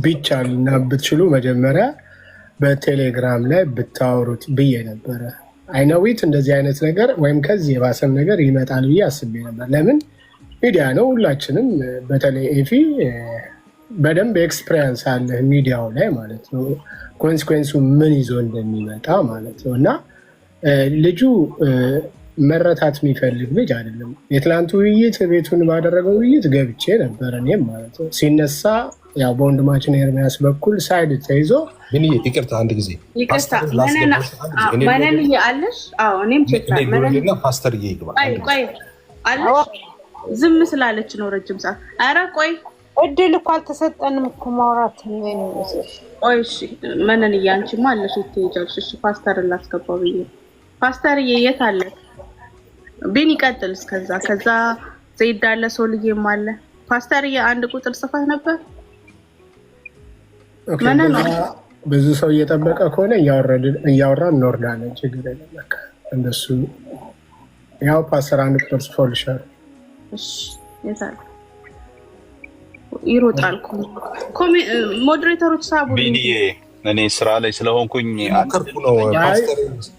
ቢቻል እና ብትችሉ መጀመሪያ በቴሌግራም ላይ ብታወሩት ብዬ ነበረ። አይነዊት እንደዚህ አይነት ነገር ወይም ከዚህ የባሰም ነገር ይመጣል ብዬ አስቤ ነበር። ለምን ሚዲያ ነው፣ ሁላችንም በተለይ ኤፊ በደንብ ኤክስፔሪንስ አለ ሚዲያው ላይ ማለት ነው፣ ኮንሲኩዌንሱ ምን ይዞ እንደሚመጣ ማለት ነው። እና ልጁ መረታት የሚፈልግ ልጅ አይደለም። የትላንቱ ውይይት ቤቱን ባደረገው ውይይት ገብቼ ነበር እኔም ማለት ነው። ሲነሳ ያው በወንድማችን ኤርሚያስ በኩል ሳይድ ተይዞ ግን ይቅርታ አንድ ጊዜ መነን አለሽ? አዎ እኔም ቼክና ፓስተር ይግባ። ቆይ አለሽ? ዝም ስላለች ነው ረጅም ሰዓት። ኧረ ቆይ እድል እኮ አልተሰጠንም እኮ ማውራት። ቆይ እሺ መነን አንቺማ አለሽ ትሄጃለሽ። እሺ ፓስተር ላስገባው ብዬ ፓስተር የት አለ? ቢን ይቀጥል እስከዛ። ከዛ ዘይድ አለ ሶልዬም አለ። ፓስተር አንድ ቁጥር ጽፈህ ነበር። ብዙ ሰው እየጠበቀ ከሆነ እያወራን እንወርዳለን። ችግር የለም። በቃ እንደሱ ያው ፓስተር አንድ ቁጥር ጽፎልሻል። እሺ የታለ? ይሮጣል። ሞዴሬተሮች ሳቡ ቢኒዬ እኔ ስራ ላይ ስለሆንኩኝ አከርኩ ነው።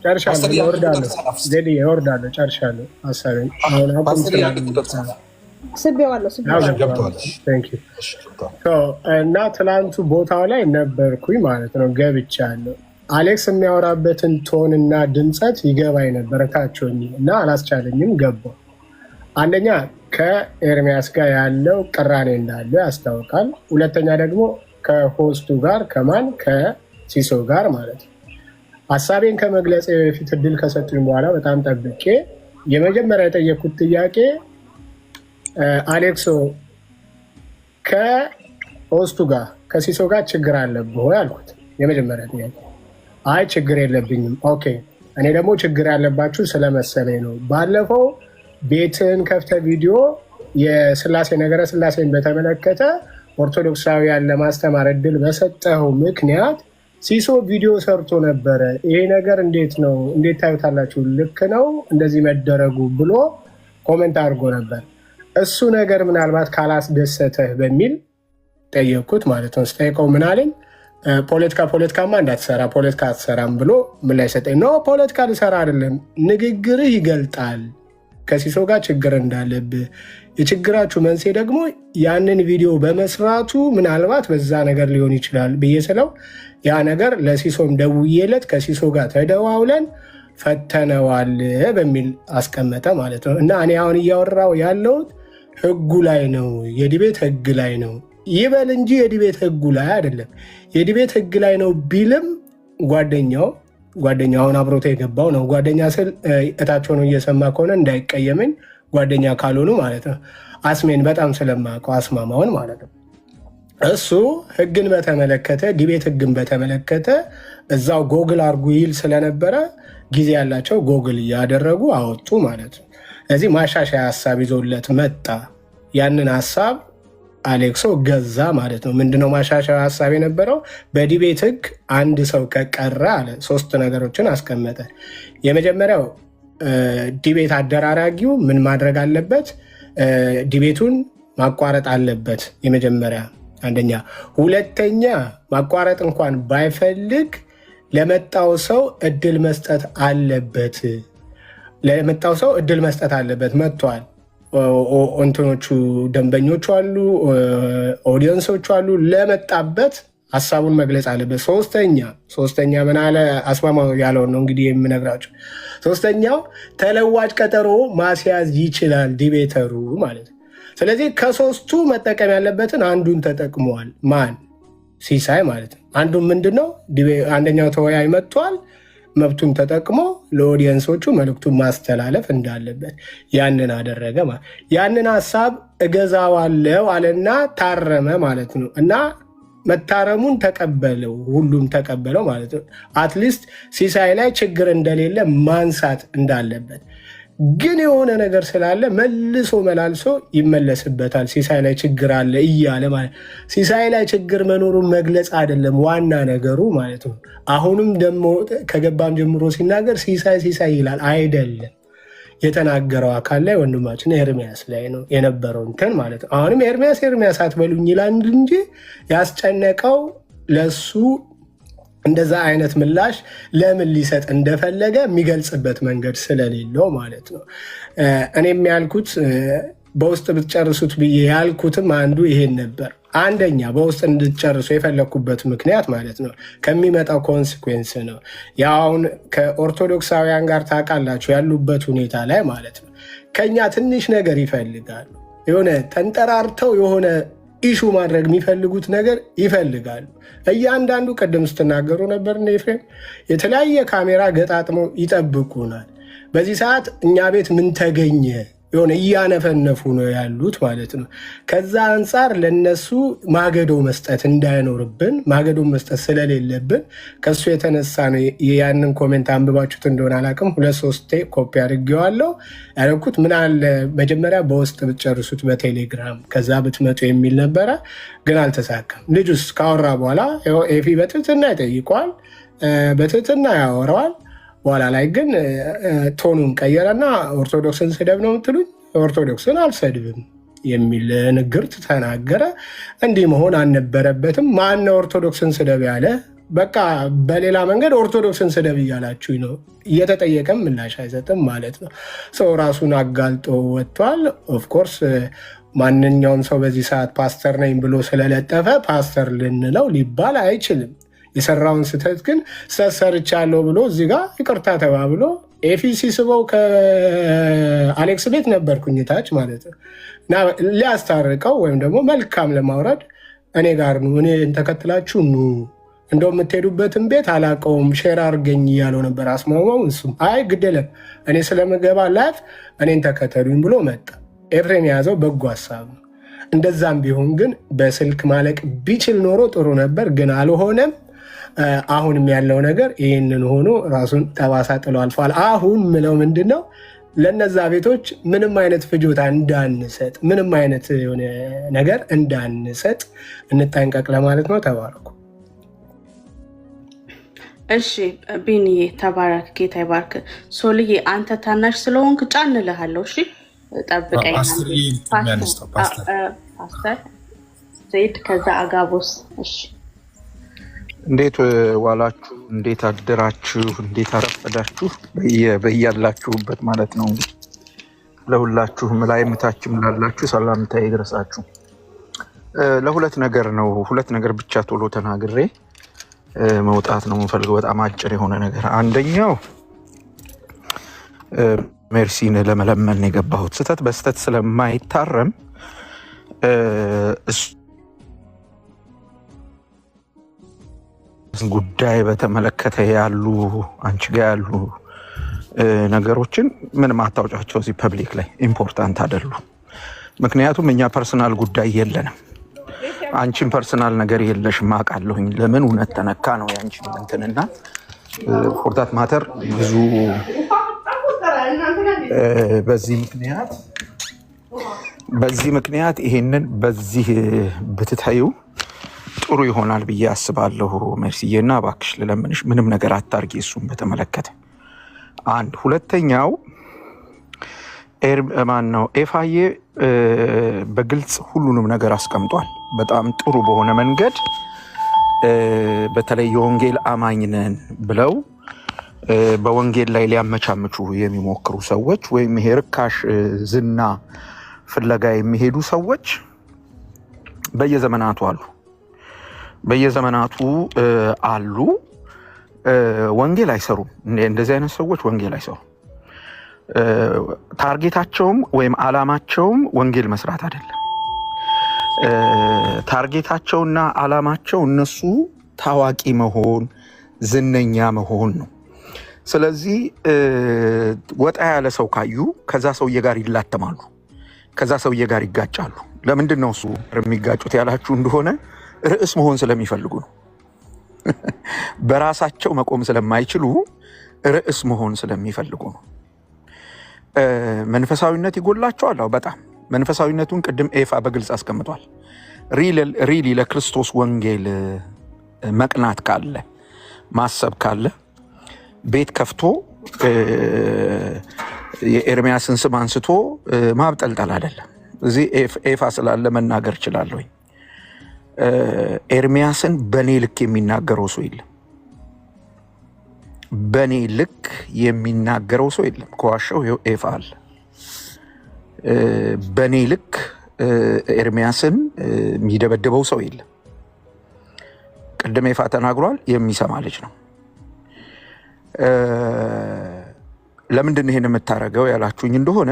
ጨርሻለሁ። እወርዳለሁ። ጨርሻለሁ። ሀሳቤን እና ትናንቱ ቦታው ላይ ነበርኩኝ ማለት ነው። ገብቻለሁ። አሌክስ የሚያወራበትን ቶን እና ድምፀት ይገባኝ ነበር ታቸውኝ እና አላስቻለኝም። ገባው። አንደኛ ከኤርሚያስ ጋር ያለው ቅራኔ እንዳለው ያስታውቃል። ሁለተኛ ደግሞ ከሆስቱ ጋር ከማን ከሲሶ ጋር ማለት ነው። ሀሳቤን ከመግለጽ በፊት እድል ከሰጡኝ በኋላ በጣም ጠብቄ የመጀመሪያ የጠየኩት ጥያቄ አሌክሶ ከሆስቱ ጋር ከሲሶ ጋር ችግር አለብህ ወይ አልኩት። የመጀመሪያ ጥያቄ አይ ችግር የለብኝም። ኦኬ እኔ ደግሞ ችግር ያለባችሁ ስለመሰለኝ ነው። ባለፈው ቤትን ከፍተ ቪዲዮ የስላሴ ነገረ ስላሴን በተመለከተ ኦርቶዶክሳውያን ለማስተማር እድል በሰጠው ምክንያት ሲሶ ቪዲዮ ሰርቶ ነበረ። ይሄ ነገር እንዴት ነው? እንዴት ታዩታላችሁ? ልክ ነው እንደዚህ መደረጉ ብሎ ኮሜንት አድርጎ ነበር። እሱ ነገር ምናልባት ካላስደሰተህ በሚል ጠየቅኩት ማለት ነው። ስጠይቀው ምን አለኝ? ፖለቲካማ እንዳትሰራ ፖለቲካ አትሰራም ብሎ ምን ላይ ሰጠኝ። ኖ ፖለቲካ ልሰራ አይደለም፣ ንግግርህ ይገልጣል ከሲሶ ጋር ችግር እንዳለብህ። የችግራችሁ መንስኤ ደግሞ ያንን ቪዲዮ በመስራቱ ምናልባት በዛ ነገር ሊሆን ይችላል ብዬ ስለው ያ ነገር ለሲሶም ደውዬለት ከሲሶ ጋር ተደዋውለን ፈተነዋል በሚል አስቀመጠ ማለት ነው። እና እኔ አሁን እያወራው ያለሁት ህጉ ላይ ነው፣ የዲቤት ህግ ላይ ነው ይበል እንጂ የዲቤት ህጉ ላይ አይደለም። የዲቤት ህግ ላይ ነው ቢልም ጓደኛው አሁን አብሮት የገባው ነው። ጓደኛ ስል እታቸው ነው እየሰማ ከሆነ እንዳይቀየመኝ፣ ጓደኛ ካልሆኑ ማለት ነው። አስሜን በጣም ስለማውቀው አስማማውን ማለት ነው። እሱ ህግን በተመለከተ ዲቤት ህግን በተመለከተ እዛው ጎግል አርጉ ይል ስለነበረ ጊዜ ያላቸው ጎግል እያደረጉ አወጡ ማለት ነው። ስለዚህ ማሻሻያ ሀሳብ ይዞለት መጣ። ያንን ሀሳብ አሌክሶ ገዛ ማለት ነው። ምንድነው ማሻሻያ ሀሳብ የነበረው? በዲቤት ህግ አንድ ሰው ከቀረ አለ 3 ነገሮችን አስቀመጠ። የመጀመሪያው ዲቤት አደራራጊው ምን ማድረግ አለበት? ዲቤቱን ማቋረጥ አለበት። የመጀመሪያ አንደኛ። ሁለተኛ ማቋረጥ እንኳን ባይፈልግ ለመጣው ሰው እድል መስጠት አለበት። መጥቷል። እንትኖቹ ደንበኞቹ አሉ፣ ኦዲየንሶቹ አሉ። ለመጣበት ሀሳቡን መግለጽ አለበት። ሶስተኛ ምን አለ? አስማማው ያለውን ነው እንግዲህ የምነግራቸው። ሶስተኛው ተለዋጭ ቀጠሮ ማስያዝ ይችላል ዲቤተሩ ማለት ነው። ስለዚህ ከ3ቱ መጠቀም ያለበትን አንዱን ተጠቅመዋል። ማን? ሲሳይ ማለት ነው። አንዱን ምንድነው? አንደኛው ተወያይ መጥቷል። መብቱን ተጠቅሞ ለኦዲየንሶቹ መልእክቱን ማስተላለፍ እንዳለበት ያንን አደረገ። ያንን ሀሳብ እገዛዋለው አለና ታረመ ማለት ነው። እና መታረሙን ተቀበለው፣ ሁሉም ተቀበለው ማለት ነው። አትሊስት ሲሳይ ላይ ችግር እንደሌለ ማንሳት እንዳለበት። ግን የሆነ ነገር ስላለ መልሶ መላልሶ ይመለስበታል። ሲሳይ ላይ ችግር አለ እያለ ማለት ሲሳይ ላይ ችግር መኖሩን መግለጽ አይደለም ዋና ነገሩ ማለት ነው። አሁንም ደግሞ ከገባም ጀምሮ ሲናገር ሲሳይ ይላል አይደለም። የተናገረው አካል ላይ ወንድማችን ኤርሚያስ ላይ ነው የነበረው እንትን ማለት ነው። አሁንም ኤርሚያስ አትበሉኝ ይላል እንጂ ያስጨነቀው ለሱ እንደዛ አይነት ምላሽ ለምን ሊሰጥ እንደፈለገ የሚገልጽበት መንገድ ስለሌለው ማለት ነው። እኔም ያልኩት በውስጥ ብትጨርሱት ብዬ ያልኩትም አንዱ ይሄን ነበር። አንደኛ በውስጥ እንድትጨርሱ የፈለግኩበት ምክንያት ማለት ነው ከሚመጣው ኮንሲኩዌንስ ነው። ያውን ከኦርቶዶክሳውያን ጋር ታውቃላችሁ ያሉበት ሁኔታ ላይ ማለት ነው ከኛ ትንሽ ነገር ይፈልጋሉ። የሆነ ተንጠራርተው የሆነ ኢሹ ማድረግ የሚፈልጉት ነገር ይፈልጋሉ። እያንዳንዱ ቀደም ስትናገሩ ነበር ኤፍሬም፣ የተለያየ ካሜራ ገጣጥመው ይጠብቁናል። በዚህ ሰዓት እኛ ቤት ምን ተገኘ የሆነ እያነፈነፉ ነው ያሉት ማለት ነው። ከዛ አንጻር ለነሱ ማገዶ መስጠት እንዳይኖርብን ማገዶ መስጠት ስለሌለብን ከሱ የተነሳ ነው ያንን ኮሜንት አንብባችሁት እንደሆነ አላውቅም 2-3 ኮፒ አድርጌዋለሁ። ያደረኩት ምን አለ መጀመሪያ በውስጥ ብትጨርሱት በቴሌግራም ከዛ ብትመጡ የሚል ነበረ፣ ግን አልተሳካም። ልጁስ ካወራ በኋላ ኤፊ በትህትና ይጠይቀዋል፣ በትህትና ያወራዋል። በኋላ ላይ ግን ቶኑን ቀየረና ኦርቶዶክስን ስደብ ነው የምትሉኝ፣ ኦርቶዶክስን አልሰድብም የሚል ንግርት ተናገረ። እንዲህ መሆን አልነበረበትም። ማነው ኦርቶዶክስን ስደብ ያለ? በቃ በሌላ መንገድ ኦርቶዶክስን ስደብ እያላችሁ ነው። እየተጠየቀም ምላሽ አይሰጥም ማለት ነው። ሰው ራሱን አጋልጦ ወጥቷል። ኦፍኮርስ ማንኛውም ሰው በዚህ ሰዓት ፓስተር ነኝ ብሎ ስለለጠፈ ፓስተር ልንለው ሊባል አይችልም። የሰራውን ስህተት ግን ሰርቻለሁ ብሎ እዚህ ጋር ይቅርታ ተባብሎ ኤፊ ሲስበው ከአሌክስ ቤት ነበርኩኝ ታች ማለት ነው እና ሊያስታርቀው ወይም ደግሞ መልካም ለማውረድ እኔ ጋር ኑ፣ እኔ ተከትላችሁ ኑ፣ እንደው የምትሄዱበትን ቤት አላውቀውም ሼር አድርገኝ እያለው ነበር አስማማው። እሱም አይ ግደለም እኔ ስለምገባ ላይፍ እኔን ተከተሉኝ ብሎ መጣ። ኤፍሬም የያዘው በጎ ሀሳብ ነው። እንደዛም ቢሆን ግን በስልክ ማለቅ ቢችል ኖሮ ጥሩ ነበር፣ ግን አልሆነም። አሁንም ያለው ነገር ይህንን ሆኖ ራሱን ጠባሳ ጥሎ አልፏል። አሁን ምለው ምንድን ነው ለነዛ ቤቶች ምንም አይነት ፍጆታ እንዳንሰጥ፣ ምንም አይነት የሆነ ነገር እንዳንሰጥ እንጠንቀቅ ለማለት ነው። ተባረኩ። እሺ ቢኒዬ ተባረክ፣ ጌታ ይባርክ። ሶልዬ አንተ ታናሽ ስለሆንክ ጫን እልሃለሁ። እሺ ጠብቀኝ። ፓስተር ዘይድ ከዛ አጋቦስ። እሺ እንዴት ዋላችሁ? እንዴት አደራችሁ? እንዴት አረፈዳችሁ? በያላችሁበት ማለት ነው። ለሁላችሁም ላይም ታችም ላላችሁ ሰላምታ ይድረሳችሁ። ለሁለት ነገር ነው፣ ሁለት ነገር ብቻ ቶሎ ተናግሬ መውጣት ነው የምፈልገው። በጣም አጭር የሆነ ነገር። አንደኛው ሜርሲን ለመለመን የገባሁት ስህተት በስህተት ስለማይታረም ጉዳይ በተመለከተ ያሉ አንቺ ጋር ያሉ ነገሮችን ምንም አታውጫቸው እዚህ ፐብሊክ ላይ ኢምፖርታንት አይደሉ። ምክንያቱም እኛ ፐርሰናል ጉዳይ የለንም። አንቺን ፐርሰናል ነገር የለሽም አውቃለሁኝ። ለምን እውነት ተነካ ነው ያንቺን እንትንና ፎርታት ማተር ብዙ በዚህ ምክንያት ይሄንን በዚህ ብትታዩ ጥሩ ይሆናል ብዬ አስባለሁ። ሜርሲዬና እባክሽ ልለምንሽ ምንም ነገር አታርጊ እሱን በተመለከተ። አንድ ሁለተኛው ማን ነው ኤፋዬ በግልጽ ሁሉንም ነገር አስቀምጧል በጣም ጥሩ በሆነ መንገድ። በተለይ የወንጌል አማኝ ነን ብለው በወንጌል ላይ ሊያመቻምቹ የሚሞክሩ ሰዎች ወይም ይሄ ርካሽ ዝና ፍለጋ የሚሄዱ ሰዎች በየዘመናቱ አሉ። ወንጌል አይሰሩም። እንደዚህ አይነት ሰዎች ወንጌል አይሰሩም። ታርጌታቸውም ወይም አላማቸውም ወንጌል መስራት አይደለም። ታርጌታቸውና አላማቸው እነሱ ታዋቂ መሆን፣ ዝነኛ መሆን ነው። ስለዚህ ወጣ ያለ ሰው ካዩ ከዛ ሰውዬ ጋር ይላተማሉ፣ ከዛ ሰውዬ ጋር ይጋጫሉ። ለምንድን ነው እሱ የሚጋጩት ያላችሁ እንደሆነ ርዕስ መሆን ስለሚፈልጉ ነው። በራሳቸው መቆም ስለማይችሉ ርዕስ መሆን ስለሚፈልጉ ነው። መንፈሳዊነት ይጎላቸዋል። በጣም መንፈሳዊነቱን ቅድም ኤፋ በግልጽ አስቀምጧል። ሪሊ ለክርስቶስ ወንጌል መቅናት ካለ ማሰብ ካለ ቤት ከፍቶ የኤርሚያስን ስም አንስቶ ማብጠልጠል አይደለም። እዚህ ኤፋ ስላለ መናገር እችላለሁኝ። ኤርሚያስን በኔ ልክ የሚናገረው ሰው የለም። በኔ ልክ የሚናገረው ሰው የለም። ከዋሻው ኤፋ አለ። በኔ ልክ ኤርሚያስን የሚደበድበው ሰው የለም። ቅድም ይፋ ተናግሯል። የሚሰማ ልጅ ነው። ለምንድን ነው ይሄን የምታረገው ያላችሁኝ እንደሆነ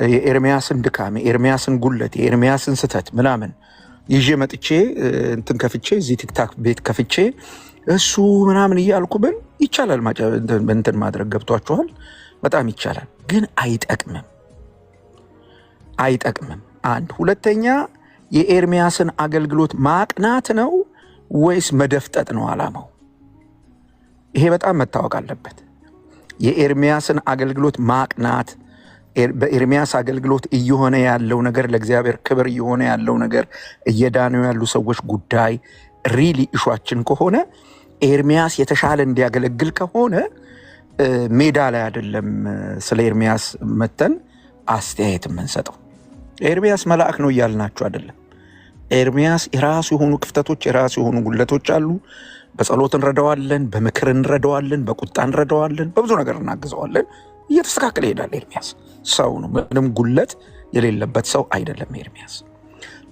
የኤርሚያስን ድካም፣ የኤርሚያስን ጉለት፣ የኤርሚያስን ስተት ምናምን ይዤ መጥቼ እንትን ከፍቼ እዚህ ቲክታክ ቤት ከፍቼ እሱ ምናምን እያልኩ ብል ይቻላል። እንትን ማድረግ ገብቷችኋል? በጣም ይቻላል፣ ግን አይጠቅምም። አንድ ሁለተኛ የኤርሚያስን አገልግሎት ማቅናት ነው ወይስ መደፍጠጥ ነው ዓላማው? ይሄ በጣም መታወቅ አለበት። የኤርሚያስን አገልግሎት ማቅናት፣ በኤርሚያስ አገልግሎት እየሆነ ያለው ነገር ለእግዚአብሔር ክብር እየሆነ ያለው ነገር እየዳኑ ያሉ ሰዎች ጉዳይ ሪሊ ኢሹአችን ከሆነ ኤርሚያስ የተሻለ እንዲያገለግል ከሆነ ሜዳ ላይ አይደለም ስለ ኤርሚያስ መተን አስተያየት የምንሰጠው። ኤርሚያስ መልአክ ነው እያልናችሁ አይደለም። ኤርሚያስ የራሱ የሆኑ ክፍተቶች፣ የራሱ የሆኑ ጉለቶች አሉ። በጸሎት እንረዳዋለን፣ በምክር እንረዳዋለን፣ በቁጣ እንረዳዋለን፣ በብዙ ነገር እናግዘዋለን። እየተስተካከለ ይሄዳል። ኤርሚያስ ሰው ነው፣ ምንም ጉለት የሌለበት ሰው አይደለም ኤርሚያስ።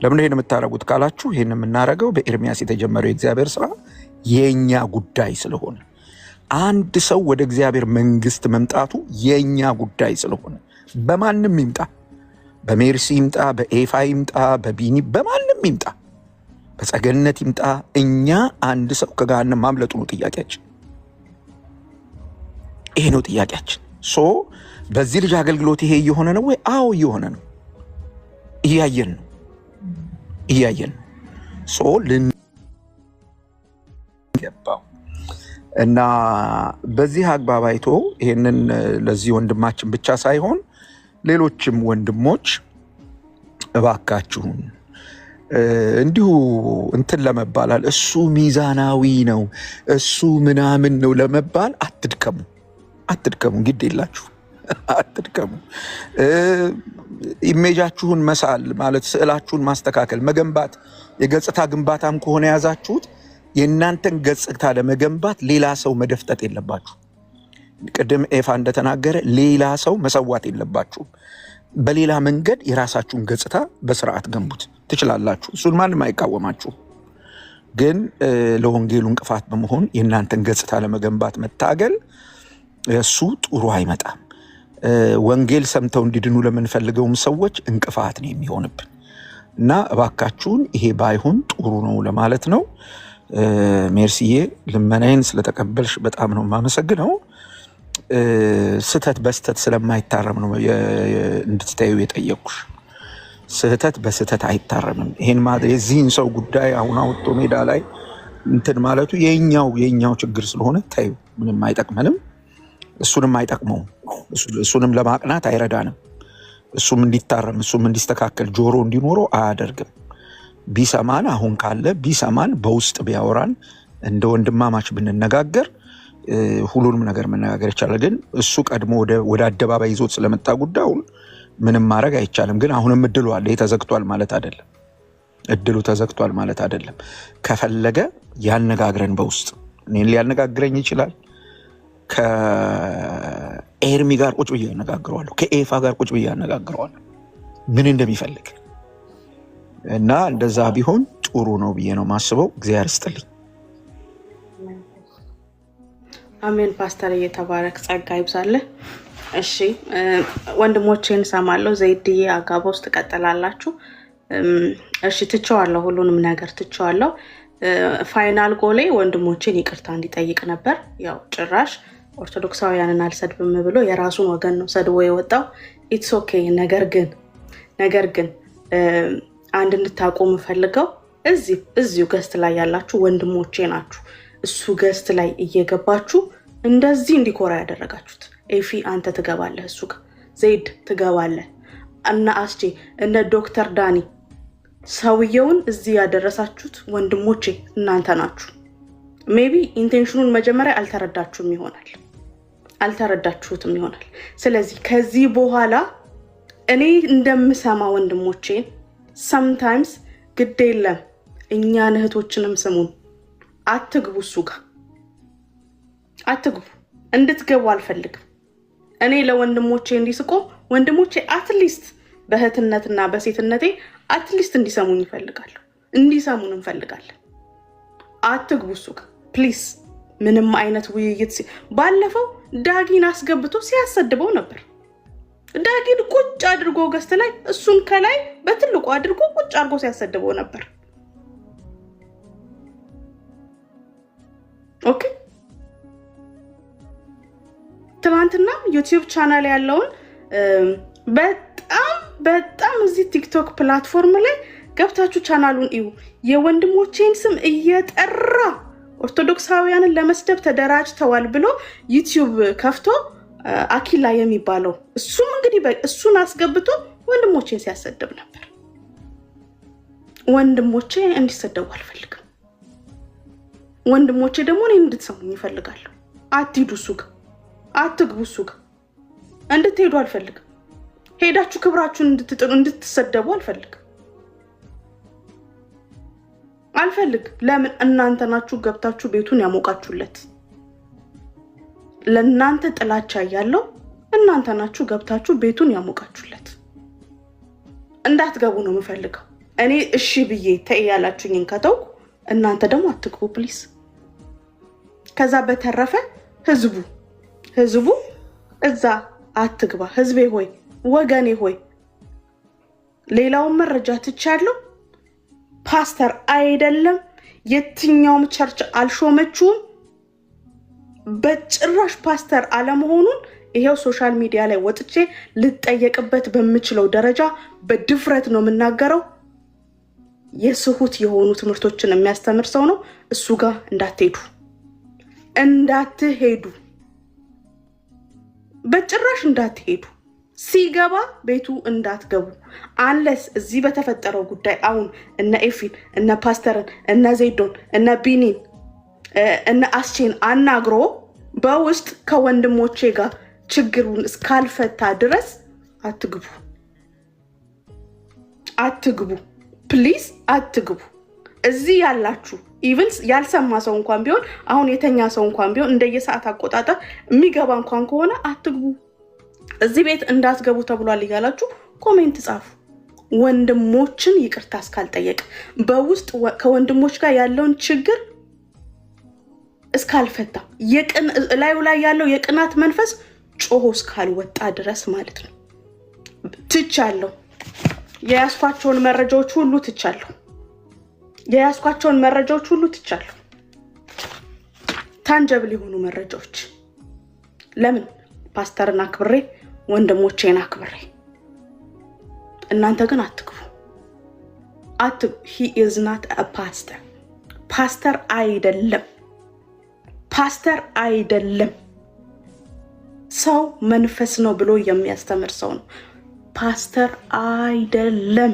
ለምን ይሄን የምታረጉት ካላችሁ፣ ይሄን የምናረገው በኤርሚያስ የተጀመረው የእግዚአብሔር ስራ የኛ ጉዳይ ስለሆነ፣ አንድ ሰው ወደ እግዚአብሔር መንግስት መምጣቱ የኛ ጉዳይ ስለሆነ፣ በማንም ይምጣ፣ በሜርሲ ይምጣ፣ በኤፋ ይምጣ፣ በቢኒ በማንም ይምጣ፣ በጸገነት ይምጣ፣ እኛ አንድ ሰው ከገሃነም ማምለጡ ነው ጥያቄያችን። ይሄ ነው ጥያቄያችን። በዚህ ልጅ አገልግሎት ይሄ እየሆነ ነው ወይ? አዎ እየሆነ ነው። እያየን ነው። ልንገባው እና በዚህ አግባብ አይቶ ይሄንን ለዚህ ወንድማችን ብቻ ሳይሆን ሌሎችም ወንድሞች እባካችሁን እንዲሁ እንትን ለመባላል እሱ ሚዛናዊ ነው እሱ ምናምን ነው ለመባል አትድከሙ። ግድ የላችሁ አትድከሙ። ኢሜጃችሁን መሳል ማለት ስዕላችሁን ማስተካከል፣ መገንባት፣ የገጽታ ግንባታም ከሆነ ያዛችሁት የእናንተን ገጽታ ለመገንባት ሌላ ሰው መደፍጠጥ የለባችሁ። ቅድም ኤፋ እንደተናገረ ሌላ ሰው መሰዋት የለባችሁም። በሌላ መንገድ የራሳችሁን ገጽታ በስርዓት ገንቡት። ትችላላችሁ። እሱን ማንም አይቃወማችሁ። ግን ለወንጌሉ እንቅፋት በመሆን የእናንተን ገጽታ ለመገንባት መታገል እሱ ጥሩ አይመጣም። ወንጌል ሰምተው እንዲድኑ ለምንፈልገውም ሰዎች እንቅፋት ነው የሚሆንብን እና እባካችሁን ይሄ ባይሆን ጥሩ ነው ለማለት ነው። ሜርሲዬ ልመናዬን ስለተቀበልሽ በጣም ነው የማመሰግነው። ስህተት በስህተት ስለማይታረም ነው እንድትታዩ የጠየቅኩሽ። ስህተት በስህተት አይታረምም። ይሄን የዚህን ሰው ጉዳይ አሁን አውጥቶ ሜዳ ላይ እንትን ማለቱ የኛው ችግር ስለሆነ ታዩ። ምንም አይጠቅመንም፣ እሱንም አይጠቅመውም። እሱንም ለማቅናት አይረዳንም። እሱም እንዲታረም እሱም እንዲስተካከል ጆሮ እንዲኖረው አያደርግም። ቢሰማን አሁን ካለ ቢሰማን በውስጥ ቢያወራን እንደ ወንድማማች ብንነጋገር ሁሉንም ነገር መነጋገር ይቻላል። ግን እሱ ቀድሞ ወደ አደባባይ ይዞት ስለመጣ ጉዳዩን ምንም ማድረግ አይቻልም። ግን አሁንም እድሉ አለ። ተዘግቷል ማለት አይደለም። እድሉ ተዘግቷል ማለት አይደለም። ከፈለገ ያነጋግረን በውስጥ እኔን ሊያነጋግረኝ ይችላል። ከኤርሚ ጋር ቁጭ ብዬ አነጋግረዋለሁ። ከኤፋ ጋር ቁጭ ብዬ አነጋግረዋለሁ ምን እንደሚፈልግ እና እንደዛ ቢሆን ጥሩ ነው ብዬ ነው ማስበው። እግዚአብሔር ይስጥልኝ። አሜን። ፓስተር እየተባረክ ጸጋ ይብዛልህ። እሺ ወንድሞቼን ሰማለሁ። ዘይድዬ አጋባ ውስጥ ትቀጥላላችሁ። እሺ ትቼዋለሁ፣ ሁሉንም ነገር ትቼዋለሁ። ፋይናል ጎሌ ወንድሞቼን ይቅርታ እንዲጠይቅ ነበር። ያው ጭራሽ ኦርቶዶክሳውያንን አልሰድብም ብሎ የራሱን ወገን ነው ሰድቦ የወጣው። ኢትስ ኦኬ። ነገር ግን አንድ እንድታውቁ የምፈልገው እዚሁ ገስት ላይ ያላችሁ ወንድሞቼ ናችሁ። እሱ ገስት ላይ እየገባችሁ እንደዚህ እንዲኮራ ያደረጋችሁት። ኤፊ አንተ ትገባለህ፣ እሱ ጋር ዘይድ ትገባለህ፣ እና አስቼ እነ ዶክተር ዳኒ ሰውየውን እዚህ ያደረሳችሁት ወንድሞቼ እናንተ ናችሁ። ሜቢ ኢንቴንሽኑን መጀመሪያ አልተረዳችሁትም ይሆናል። ስለዚህ ከዚህ በኋላ እኔ እንደምሰማ ወንድሞቼን ሰምታይምስ ግድ የለም እኛን እህቶችንም ስሙን፣ አትግቡ፣ እሱ ጋር አትግቡ። እንድትገቡ አልፈልግም። እኔ ለወንድሞቼ እንዲስቆ ወንድሞቼ አትሊስት በእህትነትና በሴትነቴ አትሊስት እንዲሰሙኝ ይፈልጋሉ። እንዲሰሙን እንፈልጋለን። አትግቡ እሱ ጋር ፕሊዝ። ምንም አይነት ውይይት ባለፈው ዳጊን አስገብቶ ሲያሰድበው ነበር። ዳጊን ቁጭ አድርጎ ገስት ላይ እሱን ከላይ በትልቁ አድርጎ ቁጭ አድርጎ ሲያሰድበው ነበር። ኦኬ ትናንትና ዩቲዩብ ቻናል ያለውን በጣም እዚህ ቲክቶክ ፕላትፎርም ላይ ገብታችሁ ቻናሉን እዩ። የወንድሞቼን ስም እየጠራ ኦርቶዶክሳውያንን ለመስደብ ተደራጅተዋል ብሎ ዩቲዩብ ከፍቶ አኪላ የሚባለው እሱም እንግዲህ እሱን አስገብቶ ወንድሞቼን ሲያሰድብ ነበር። ወንድሞቼ እንዲሰደቡ አልፈልግም። ወንድሞቼ ደግሞ እኔን እንድትሰሙኝ ይፈልጋሉ። አትሂዱ እሱ ጋር፣ አትግቡ እሱ ጋር። እንድትሄዱ አልፈልግም። ሄዳችሁ ክብራችሁን እንድትጥሉ እንድትሰደቡ አልፈልግም። ለምን? እናንተ ናችሁ ገብታችሁ ቤቱን ያሞቃችሁለት። ለእናንተ ጥላቻ ያለው እናንተ ናችሁ ገብታችሁ ቤቱን ያሞቃችሁለት። እንዳትገቡ ነው የምፈልገው። እኔ እሺ ብዬ ተይ ያላችሁኝን ከተውኩ እናንተ ደግሞ አትግቡ ፕሊስ። ከዛ በተረፈ ህዝቡ እዛ አትግባ። ህዝቤ ሆይ፣ ወገኔ ሆይ፣ ሌላውን መረጃ ትቻለሁ። ፓስተር አይደለም የትኛውም ቸርች አልሾመችውም። በጭራሽ ፓስተር አለመሆኑን ይሄው ሶሻል ሚዲያ ላይ ወጥቼ ልጠየቅበት በምችለው ደረጃ በድፍረት ነው የምናገረው። የስሁት የሆኑ ትምህርቶችን የሚያስተምር ሰው ነው። እሱ ጋር እንዳትሄዱ፣ በጭራሽ እንዳትሄዱ። ሲገባ ቤቱ እንዳትገቡ። አንለስ እዚህ በተፈጠረው ጉዳይ አሁን እነ ኤፊን እነ ፓስተርን እነ ዜዶን እነ ቢኒን እነ አስቼን አናግሮ በውስጥ ከወንድሞቼ ጋር ችግሩን እስካልፈታ ድረስ አትግቡ ፕሊዝ፣ አትግቡ። እዚህ ያላችሁ ኢቭን ያልሰማ ሰው እንኳን ቢሆን አሁን የተኛ ሰው እንኳን ቢሆን እንደየሰዓት አቆጣጠር የሚገባ እንኳን ከሆነ አትግቡ። እዚህ ቤት እንዳትገቡ ተብሏል እያላችሁ ኮሜንት ጻፉ። ወንድሞችን ይቅርታ እስካልጠየቅ በውስጥ ከወንድሞች ጋር ያለውን ችግር እስካልፈታ ላዩ ላይ ያለው የቅናት መንፈስ ጮሆ እስካልወጣ ድረስ ማለት ነው። ትቻለሁ። የያዝኳቸውን መረጃዎች ሁሉ ትቻለሁ። ታንጀብል የሆኑ መረጃዎች። ለምን? ፓስተርን አክብሬ ወንድሞቼን አክብሬ። እናንተ ግን አትግቡ። he is not a pastor. ፓስተር አይደለም። ሰው መንፈስ ነው ብሎ የሚያስተምር ሰው ነው። ፓስተር አይደለም።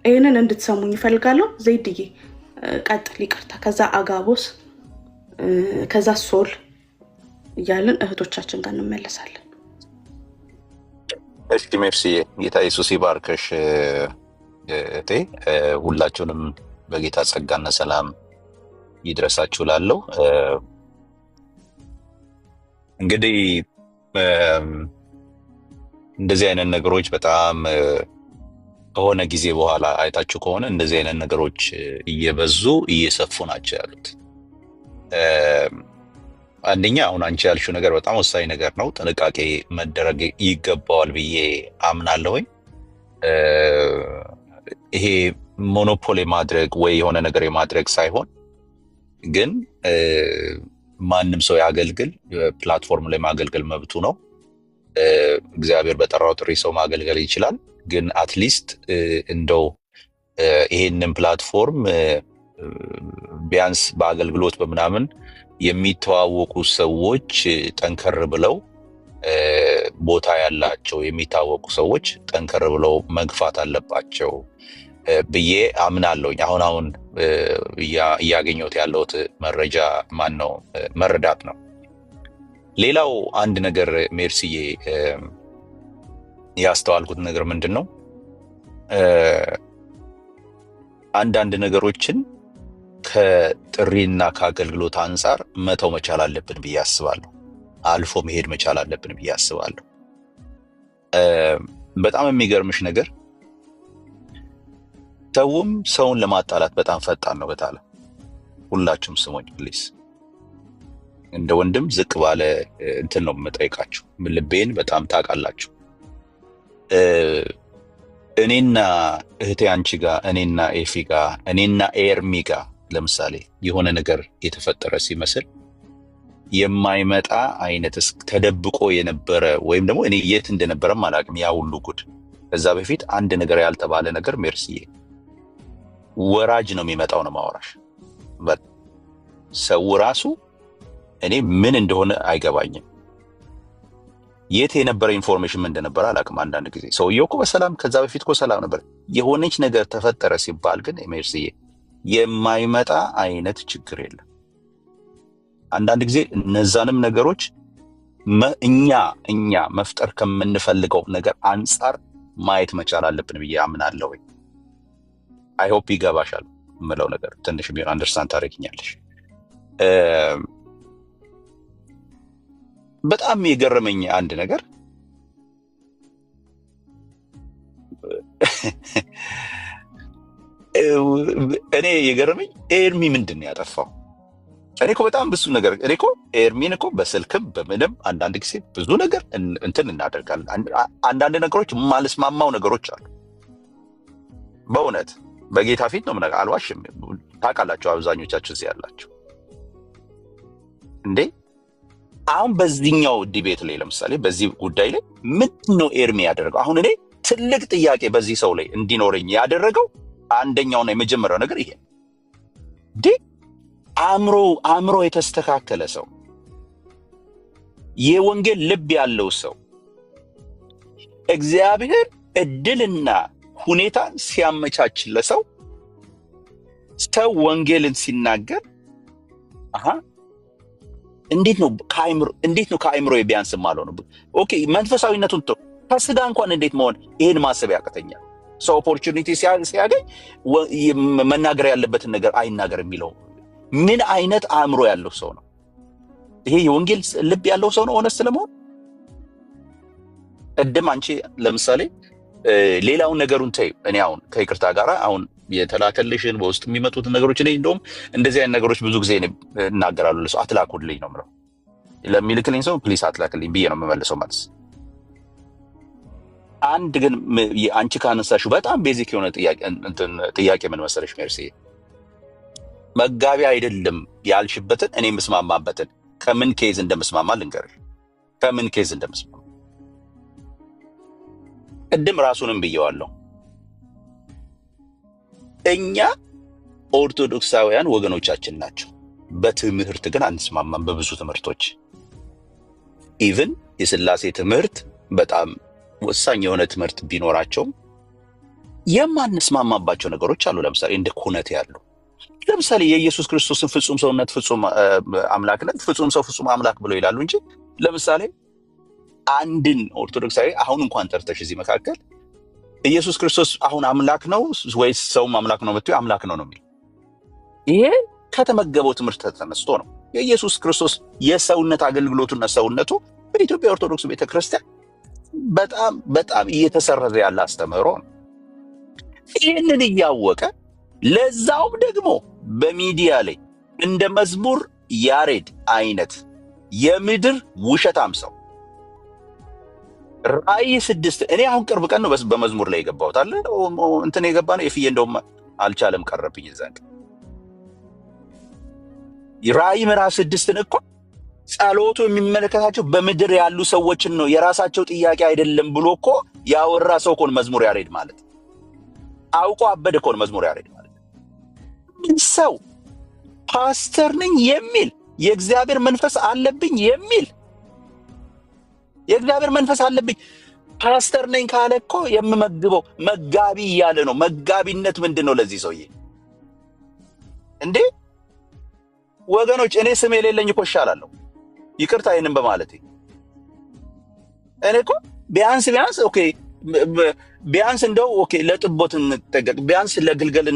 ይህንን እንድትሰሙኝ ይፈልጋለሁ። ዘይድዬ ቀጥል፣ ይቅርታ። ከዛ አጋቦስ፣ ከዛ ሶል እያልን እህቶቻችን ጋር እንመለሳለን። እሺ ሜርሲዬ፣ ጌታ ኢየሱስ ይባርከሽ እቴ። ሁላችሁንም በጌታ ጸጋና ሰላም ይድረሳችሁ ላለው እንግዲህ እንደዚህ አይነት ነገሮች በጣም ከሆነ ጊዜ በኋላ አይታችሁ ከሆነ እንደዚህ አይነት ነገሮች እየበዙ እየሰፉ ናቸው ያሉት። አንደኛ አሁን አንቺ ያልሽው ነገር በጣም ወሳኝ ነገር ነው። ጥንቃቄ መደረግ ይገባዋል ብዬ አምናለሁኝ። ይሄ ሞኖፖሊ ማድረግ ወይ የሆነ ነገር የማድረግ ሳይሆን ግን ማንም ሰው ያገልግል፣ ፕላትፎርም ላይ ማገልገል መብቱ ነው። እግዚአብሔር በጠራው ጥሪ ሰው ማገልገል ይችላል። ግን አትሊስት እንደው ይሄንን ፕላትፎርም ቢያንስ በአገልግሎት በምናምን የሚተዋወቁ ሰዎች ጠንከር ብለው ቦታ ያላቸው የሚታወቁ ሰዎች ጠንከር ብለው መግፋት አለባቸው ብዬ አምናለሁኝ። አሁን እያገኘሁት ያለሁት መረጃ መረዳት ነው። ሌላው አንድ ነገር ሜርሲዬ ያስተዋልኩት ነገር ምንድን ነው? አንዳንድ ነገሮችን ከጥሪና ከአገልግሎት አንጻር መተው መቻል አለብን ብዬ አስባለሁ። አልፎ መሄድ መቻል አለብን ብዬ አስባለሁ። በጣም የሚገርምሽ ነገር ሰውን ለማጣላት በጣም ፈጣን ነው በታለ። ሁላችሁም ስሙኝ ፕሊስ፣ እንደ ወንድም ዝቅ ባለ እንትን ነው የምጠይቃችሁ። ልቤን በጣም ታውቃላችሁ። እኔና እህቴ አንቺ ጋር፣ እኔና ኤፊ ጋር፣ እኔና ኤርሚ ጋር ለምሳሌ የሆነ ነገር የተፈጠረ ሲመስል የማይመጣ አይነት ተደብቆ የነበረ ወይም ደግሞ እኔ የት እንደነበረም አላውቅም ያ ሁሉ ጉድ። ከዛ በፊት አንድ ነገር ያልተባለ ነገር ሜርሲዬ ወራጅ ነው የሚመጣው ነው ማወራሽ። ሰው ራሱ እኔ ምን እንደሆነ አይገባኝም። የት የነበረ ኢንፎርሜሽን ምን እንደነበረ አላውቅም። አንዳንድ ጊዜ ሰውየው እኮ በሰላም ከዛ በፊት እኮ ሰላም ነበር። የሆነች ነገር ተፈጠረ ሲባል ግን ሜርሲዬ የማይመጣ አይነት ችግር የለም። አንዳንድ ጊዜ እነዛንም ነገሮች እኛ መፍጠር ከምንፈልገው ነገር አንጻር ማየት መቻል አለብን ብዬ አምናለሁ። አይ ሆፕ ይገባሻል የምለው ነገር ትንሽ ቢሆን አንደርስታንድ ታደርጊኛለሽ። በጣም የገረመኝ አንድ ነገር እኔ የገረመኝ ኤርሚ ምንድን ነው ያጠፋው? እኔ እኮ በጣም ብዙ ነገር እኔ እኮ ኤርሚን እኮ በስልክም በምንም አንዳንድ ጊዜ ብዙ ነገር እንትን እናደርጋለን። አንዳንድ ነገሮች የማልስማማው ነገሮች አሉ። በእውነት በጌታ ፊት ነው ምናምን አልዋሽም። ታውቃላችሁ አብዛኞቻችሁ እዚህ ያላችሁ እንዴ አሁን በዚህኛው ዲቤት ላይ ለምሳሌ በዚህ ጉዳይ ላይ ምንድን ነው ኤርሚ ያደረገው? አሁን እኔ ትልቅ ጥያቄ በዚህ ሰው ላይ እንዲኖረኝ ያደረገው አንደኛውና የመጀመሪያው ነገር ይሄ እንዴ አእምሮ የተስተካከለ ሰው፣ የወንጌል ልብ ያለው ሰው እግዚአብሔር እድልና ሁኔታን ሲያመቻችለ ሰው ወንጌልን ሲናገር እንዴት ነው ከአእምሮ ቢያንስ ማለት ነው? ኦኬ መንፈሳዊነቱን ከስጋ እንኳን እንዴት መሆን ይሄን ማሰብ ያቅተኛል። ሰው ኦፖርቹኒቲ ሲያገኝ መናገር ያለበትን ነገር አይናገር የሚለው ምን አይነት አእምሮ ያለው ሰው ነው? ይሄ የወንጌል ልብ ያለው ሰው ነው ሆነስ ለመሆን? ቀደም አንቺ ለምሳሌ ሌላውን ነገሩን ተይ። እኔ አሁን ከይቅርታ ጋር አሁን የተላከልሽን በውስጥ የሚመጡት ነገሮች እኔ እንደውም እንደዚህ አይነት ነገሮች ብዙ ጊዜ እናገራለሁ። ለሰው አትላኩልኝ ነው የምለው። ለሚልክልኝ ሰው ፕሊስ አትላክልኝ ብዬ ነው የምመልሰው ማለት። አንድ ግን አንቺ ካነሳሽው በጣም ቤዚክ የሆነ ጥያቄ ምን መሰለሽ ሜርሲ፣ መጋቢ አይደለም ያልሽበትን እኔ የምስማማበትን ከምን ኬዝ እንደምስማማ ልንገርሽ። ከምን ኬዝ እንደምስማማ ቅድም ራሱንም ብየዋለሁ። እኛ ኦርቶዶክሳውያን ወገኖቻችን ናቸው። በትምህርት ግን አንስማማም። በብዙ ትምህርቶች ኢቭን የሥላሴ ትምህርት በጣም ወሳኝ የሆነ ትምህርት ቢኖራቸውም የማንስማማባቸው ነገሮች አሉ። ለምሳሌ እንደ ኩነት ያሉ ለምሳሌ የኢየሱስ ክርስቶስን ፍጹም ሰውነት ፍጹም አምላክነት ፍጹም ሰው ፍጹም አምላክ ብለው ይላሉ እንጂ ለምሳሌ አንድን ኦርቶዶክሳዊ አሁን እንኳን ጠርተሽ እዚህ መካከል ኢየሱስ ክርስቶስ አሁን አምላክ ነው ወይስ ሰውም አምላክ ነው ብትይ አምላክ ነው የሚል ይሄ ከተመገበው ትምህርት ተነስቶ ነው። የኢየሱስ ክርስቶስ የሰውነት አገልግሎቱና ሰውነቱ በኢትዮጵያ ኦርቶዶክስ ቤተክርስቲያን በጣም እየተሰረዘ ያለ አስተምህሮ ነው። ይህንን እያወቀ ለዛውም ደግሞ በሚዲያ ላይ እንደ መዝሙር ያሬድ አይነት የምድር ውሸታም ሰው ራእይ 6 እኔ አሁን ቅርብ ቀን ነው በመዝሙር ላይ የገባሁት አለ እንትን የገባ ነው የፍዬ እንደውም አልቻለም ቀረብኝ ዘንድ ራእይ ምዕራፍ 6 እኮ ጸሎቱ የሚመለከታቸው በምድር ያሉ ሰዎችን ነው የራሳቸው ጥያቄ አይደለም ብሎ እኮ ያወራ ሰው እኮ መዝሙር ያሬድ ማለት አውቆ አበደ እኮ መዝሙር ያሬድ ማለት ሰው ፓስተር ነኝ የሚል የእግዚአብሔር መንፈስ አለብኝ የሚል የእግዚአብሔር መንፈስ አለብኝ ፓስተር ነኝ ካለ እኮ የምመግበው መጋቢ እያለ ነው። መጋቢነት ምንድነው ለዚህ ሰውዬ እንዴ? ወገኖች እኔ ስም የሌለኝ እኮ እሻላለሁ። ይቅርታ ይሄንን በማለቴ እኔ እኮ ቢያንስ ኦኬ ቢያንስ እንደው ኦኬ ለጥቦት እንጠንቀቅ ቢያንስ ለግልገል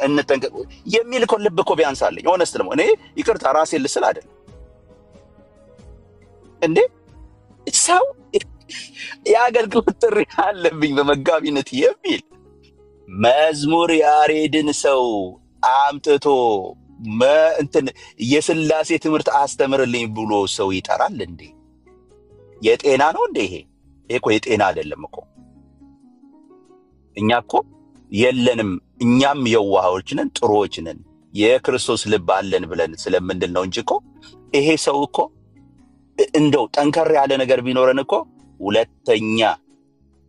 እንጠንቀቅ የሚል እኮ ልብ እኮ ቢያንስ አለኝ። ሆነስ ደግሞ እኔ ይቅርታ ራሴ ልስል አይደል እንዴ? ሰው የአገልግሎት ጥሪ አለብኝ በመጋቢነት የሚል መዝሙር ያሬድን ሰው አምጥቶ እንትን የሥላሴ ትምህርት አስተምርልኝ ብሎ ሰው ይጠራል እንዴ? የጤና ነው እንዴ ይሄ? ይሄ እኮ የጤና አይደለም እኮ። እኛ እኮ የለንም፣ እኛም የዋሃዎች ነን፣ ጥሩዎች ነን፣ የክርስቶስ ልብ አለን ብለን ስለምንድን ነው እንጂ እኮ ይሄ ሰው እኮ እንደው ጠንከር ያለ ነገር ቢኖረን እኮ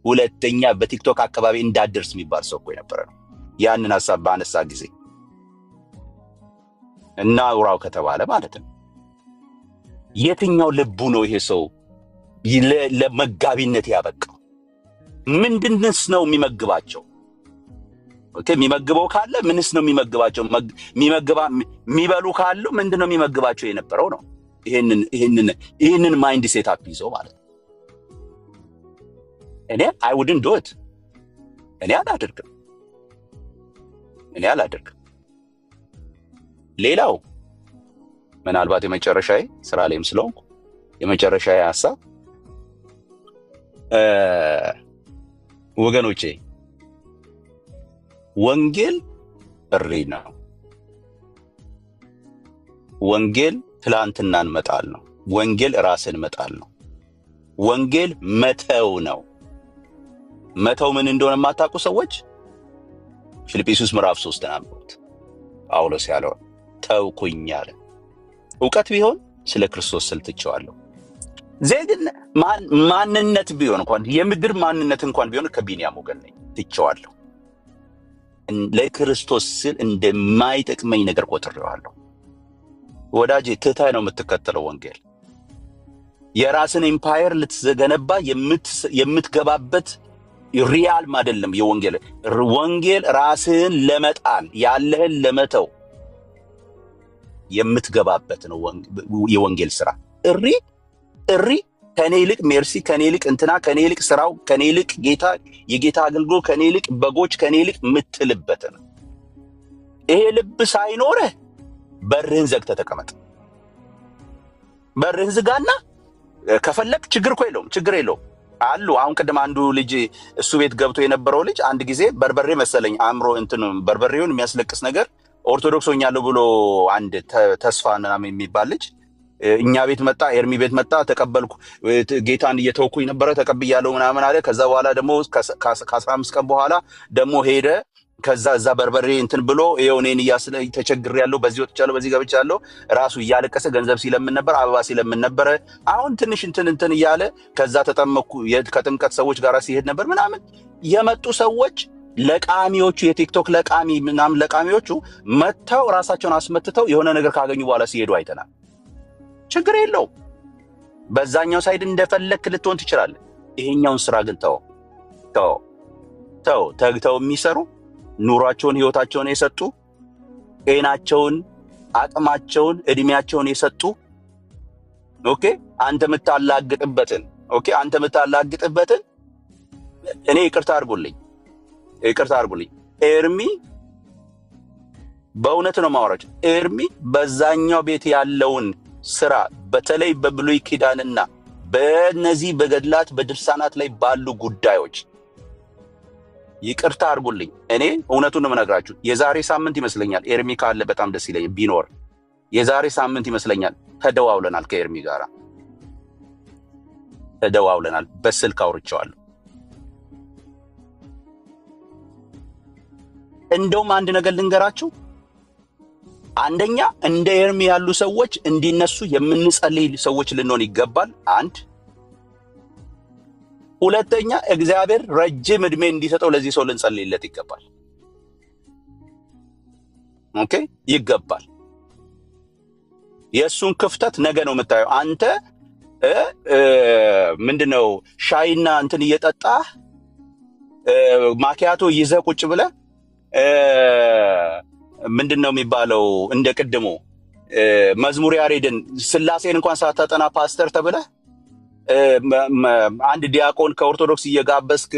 ሁለተኛ በቲክቶክ አካባቢ እንዳደርስ የሚባል ሰው እኮ የነበረ ነው። ያንን ሐሳብ ባነሳ ጊዜ እና ውራው ከተባለ ማለት ነው። የትኛው ልቡ ነው ይሄ ሰው ለመጋቢነት ያበቃው? ምንድንስ ነው የሚመግባቸው? ኦኬ የሚመግበው ካለ ምንስ ነው የሚመግባቸው? የሚበሉ ካሉ ምንድነው የሚመግባቸው የነበረው ነው። ይሄንን ማይንድ ሴት አፕ ይዞ ማለት ነው። እኔ አይ ውድንት ዱ ኢት። እኔ አላደርግም። ሌላው ምናልባት የመጨረሻዬ ስራ ላይም ስለሆንኩ የመጨረሻዬ ሐሳብ ወገኖቼ ወንጌል ጥሪ ነው። ወንጌል ትላንትናን መጣል ነው። ወንጌል ራስን መጣል ነው። ወንጌል መተው ነው። መተው ምን እንደሆነ የማታውቁ ሰዎች ፊልጵስዩስ ምዕራፍ 3 አንብቡት። ጳውሎስ ያለው ተውኩኝ አለ። ዕውቀት ቢሆን ስለ ክርስቶስ ስል ትቼዋለሁ። ዜግነት ማንነት ቢሆን እንኳን የምድር ማንነት እንኳን ቢሆን ከቢንያም ወገን ነኝ፣ ትቼዋለሁ። ለክርስቶስ ስል እንደማይጠቅመኝ ነገር ቆጥሬዋለሁ። ወዳጄ ትተህ ነው የምትከተለው ወንጌል። የራስን ኤምፓየር ልትገነባ የምትገባበት ሪያልም አይደለም። ወንጌል ራስህን ለመጣል ያለህን ለመተው የምትገባበት ነው የወንጌል ስራ። ጥሪ ከኔ ይልቅ ሜርሲ፣ ከኔ ይልቅ እንትና፣ ከኔ ይልቅ ስራው፣ ከኔ ይልቅ ጌታ፣ የጌታ አገልግሎት፣ ከኔ ይልቅ በጎች፣ ከኔ ይልቅ የምትልበት ነው። ይሄ ልብ ሳይኖርህ በርህን ዘግተህ ተቀመጥ። በርህን ዝጋና ከፈለክ ችግር የለውም አሉ። አሁን ቅድም አንዱ ልጅ እሱ ቤት ገብቶ የነበረው ልጅ አንድ ጊዜ በርበሬ መሰለኝ አእምሮ በርበሬውን የሚያስለቅስ ነገር ኦርቶዶክስ ሆኛለሁ ብሎ አንድ ተስፋ ምናምን የሚባል ልጅ እኛ ቤት መጣ፣ ኤርሚ ቤት መጣ፣ ተቀበልኩ፣ ጌታን እየተወኩኝ ነበረ፣ ተቀብያለሁ ምናምን አለ። ከዛ በኋላ ደግሞ ከ15 ቀን በኋላ ደግሞ ሄደ። ከዛ እዛ በርበሬ እንትን ብሎ ይኸው እኔን ተቸግሬያለሁ፣ በዚህ ወጥቻለሁ፣ በዚህ ገብቻለሁ፣ ራሱ እያለቀሰ ገንዘብ ሲለምን ነበር፣ አበባ ሲለምን ነበረ። አሁን ትንሽ እንትን እያለ ከዛ ተጠመኩ፣ ከጥምቀት ሰዎች ጋር ሲሄድ ነበር ምናምን። የመጡ ሰዎች ለቃሚዎቹ፣ የቲክቶክ ለቃሚ ምናምን ለቃሚዎቹ መጥተው ራሳቸውን አስመትተው የሆነ ነገር ካገኙ በኋላ ሲሄዱ አይተናል። ችግር የለው። በዛኛው ሳይድ እንደፈለክ ልትሆን ትችላለህ። ይሄኛውን ስራ ግን ተው። ተግተው የሚሰሩ ኑሯቸውን፣ ህይወታቸውን የሰጡ፣ ጤናቸውን፣ አቅማቸውን፣ እድሜያቸውን የሰጡ ኦኬ አንተ የምታላግጥበትን እኔ ይቅርታ አድርጉልኝ ኤርሚ፣ በእውነት ነው ማወራቸው። ኤርሚ በዛኛው ቤት ያለውን ስራ በተለይ በብሉይ ኪዳንና በእነዚህ በገድላት በድርሳናት ላይ ባሉ ጉዳዮች ይቅርታ አድርጉልኝ። እኔ እውነቱን ነው የምነግራችሁ። የዛሬ ሳምንት ይመስለኛል ኤርሚ ካለ በጣም ደስ ይለኝ ቢኖር፣ የዛሬ ሳምንት ይመስለኛል ተደዋውለናል፣ ከኤርሚ ጋር ተደዋውለናል፣ በስልክ አውርቼዋለሁ። እንደውም አንድ ነገር ልንገራችሁ። አንደኛ እንደ ኤርሚ ያሉ ሰዎች እንዲነሱ የምንጸልይ ሰዎች ልንሆን ይገባል። አንድ ሁለተኛ እግዚአብሔር ረጅም ዕድሜ እንዲሰጠው ለዚህ ሰው ልንጸልይለት ይገባል። ኦኬ ይገባል። የእሱን ክፍተት ነገ ነው የምታየው። አንተ ምንድነው ሻይና እንትን እየጠጣህ ማኪያቶ ይዘህ ቁጭ ብለህ ምንድነው የሚባለው እንደ ቅድሞ መዝሙር ያሬድን ሥላሴን እንኳን ሳታጠና ፓስተር ተብለህ አንድ ዲያቆን ከኦርቶዶክስ እየጋበስክ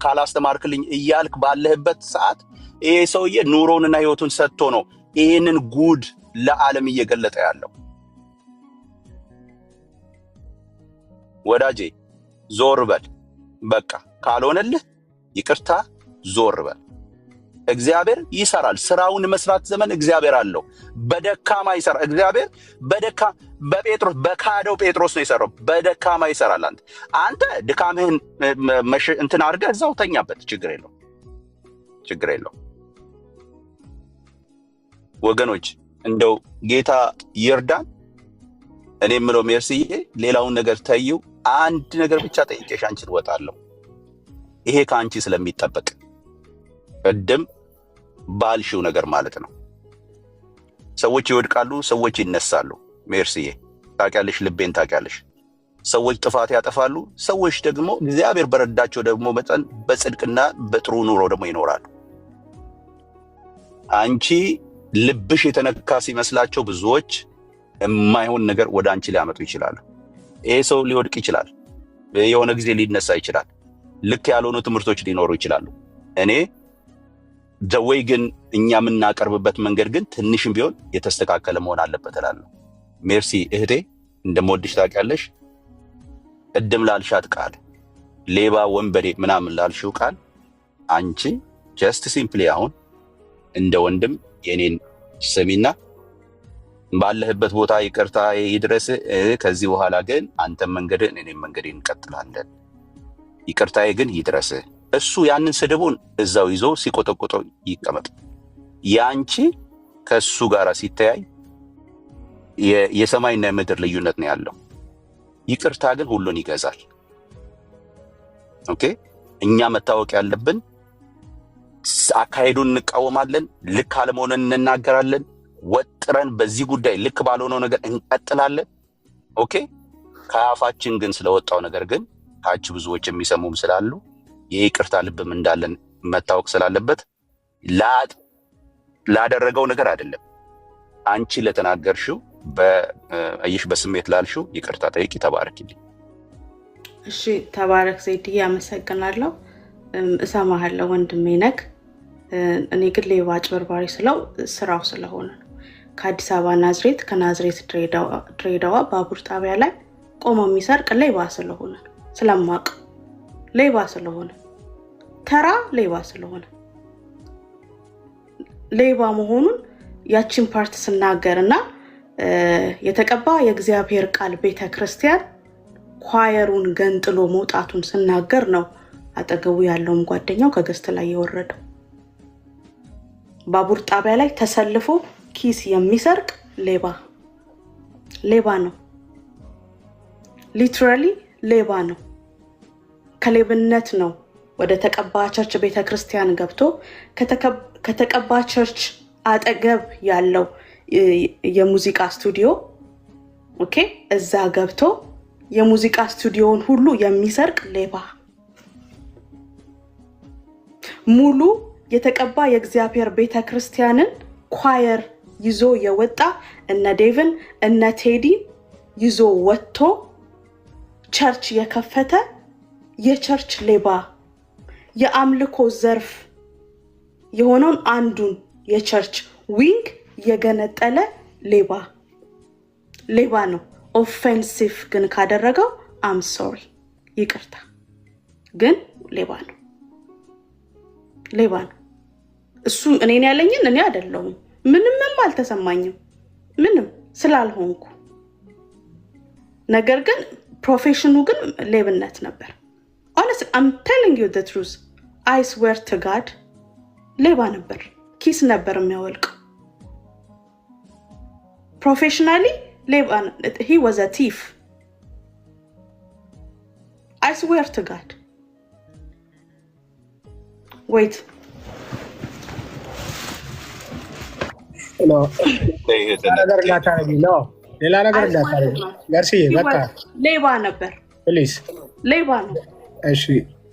ካላስተማርክልኝ እያልክ ባለህበት ሰዓት ይሄ ሰውዬ ኑሮውንና ህይወቱን ሰጥቶ ነው ይህንን ጉድ ለዓለም እየገለጠ ያለው። ወዳጄ ዞር በል በቃ። ካልሆነልህ ይቅርታ ዞር በል። እግዚአብሔር ይሰራል። ስራውን መስራት ዘመን እግዚአብሔር አለው። በደካማ ይሰራል እግዚአብሔር። በጴጥሮስ በካደው ጴጥሮስ ነው የሰራው። በደካማ ይሰራል። አንተ ድካምህን እንትን አድርገህ እዛው ተኛበት። ችግር የለው ወገኖች። እንደው ጌታ ይርዳን። እኔ የምለው ሜርሲዬ፣ ሌላውን ነገር ተይው። አንድ ነገር ብቻ ጠይቄሽ አንቺን እወጣለሁ። ይሄ ከአንቺ ስለሚጠበቅ ቅድም ባልሽው ነገር ማለት ነው። ሰዎች ይወድቃሉ፣ ሰዎች ይነሳሉ። ሜርሲዬ ታውቂያለሽ፣ ልቤን ታውቂያለሽ። ሰዎች ጥፋት ያጠፋሉ፣ ሰዎች ደግሞ እግዚአብሔር በረዳቸው ደግሞ መጠን በጽድቅና በጥሩ ኑሮ ደግሞ ይኖራሉ። አንቺ ልብሽ የተነካ ሲመስላቸው ብዙዎች የማይሆን ነገር ወደ አንቺ ሊያመጡ ይችላሉ። ይሄ ሰው ሊወድቅ ይችላል፣ የሆነ ጊዜ ሊነሳ ይችላል፣ ልክ ያልሆኑ ትምህርቶች ሊኖሩ ይችላሉ። እኔ ዘወይ ግን እኛ የምናቀርብበት መንገድ ግን ትንሽም ቢሆን የተስተካከለ መሆን አለበት እላለሁ። ሜርሲ እህቴ፣ እንደምወድሽ ታውቂያለሽ። ቅድም ላልሻት ቃል ሌባ፣ ወንበዴ ምናምን ላልሽው ቃል አንቺ ጀስት ሲምፕሊ አሁን እንደ ወንድም የኔን ስሚና ባለህበት ቦታ ይቅርታ ይድረስ። ከዚህ በኋላ ግን አንተም መንገድህን እኔም መንገዴን እንቀጥላለን። ይቅርታዬ ግን ይድረስ። እሱ ያንን ስድቡን እዛው ይዞ ሲቆጠቆጠው ይቀመጥ። ያንቺ ከሱ ጋር ሲተያይ የሰማይና የምድር ልዩነት ነው ያለው። ይቅርታ ግን ሁሉን ይገዛል። ኦኬ፣ እኛ መታወቅ ያለብን አካሄዱን እንቃወማለን፣ ልክ አለመሆኑን እንናገራለን፣ ወጥረን በዚህ ጉዳይ ልክ ባልሆነው ነገር እንቀጥላለን። ኦኬ፣ ከአፋችን ግን ስለወጣው ነገር ግን ታች ብዙዎች የሚሰሙም ስላሉ የይቅርታ ልብም እንዳለን መታወቅ ስላለበት ላደረገው ነገር አይደለም። አንቺ ለተናገርሽው በስሜት ላልሽው ይቅርታ ጠይቂ። ተባረክልኝ። እሺ፣ ተባረክ ዜድዬ፣ አመሰግናለሁ። እሰማሃለሁ ወንድሜ ነክ። እኔ ግን ሌባ አጭበርባሪ ስለው ስራው ስለሆነ ነው። ከአዲስ አበባ ናዝሬት፣ ከናዝሬት ድሬዳዋ ባቡር ጣቢያ ላይ ቆሞ የሚሰርቅ ሌባ ስለሆነ ስለማቅ ሌባ ስለሆነ ተራ ሌባ ስለሆነ ሌባ መሆኑን ያቺን ፓርት ስናገርና የተቀባ የእግዚአብሔር ቃል ቤተክርስቲያን ኳየሩን ገንጥሎ መውጣቱን ስናገር ነው አጠገቡ ያለውም ጓደኛው ከገስት ላይ የወረደው። ባቡር ጣቢያ ላይ ተሰልፎ ኪስ የሚሰርቅ ሌባ ነው። ሊትራሊ ሌባ ነው። ከሌብነት ነው ወደ ተቀባ ቸርች ቤተክርስቲያን ገብቶ ከተቀባ ቸርች አጠገብ ያለው የሙዚቃ ስቱዲዮ ኦኬ፣ እዛ ገብቶ የሙዚቃ ስቱዲዮውን ሁሉ የሚሰርቅ ሌባ፣ ሙሉ የተቀባ የእግዚአብሔር ቤተክርስቲያንን ኳየር ይዞ የወጣ እነ ዴቭን እነ ቴዲን ይዞ ወጥቶ ቸርች የከፈተ የቸርች ሌባ፣ የአምልኮ ዘርፍ የሆነውን አንዱን የቸርች ዊንግ የገነጠለ ሌባ ነው። ኦፌንሲቭ ግን ካደረገው አም ሶሪ ይቅርታ፣ ግን ሌባ ነው። እሱ እኔን ያለኝን እኔ አይደለሁም፣ ምንም አልተሰማኝም፣ ምንም ስላልሆንኩ። ነገር ግን ፕሮፌሽኑ ግን ሌብነት ነበር። honestly I'm telling you the truth, I swear to God ሌባ ነበር። ኪስ ነበር የሚያወልቀው። professionally ሌባ፣ he was a thief. I swear to God. wait ሌላ ነገር እንዳታረጊ ገርሲዬ፣ በቃ ሌባ ነበር። ፕሊዝ ሌባ ነው። እሺ፣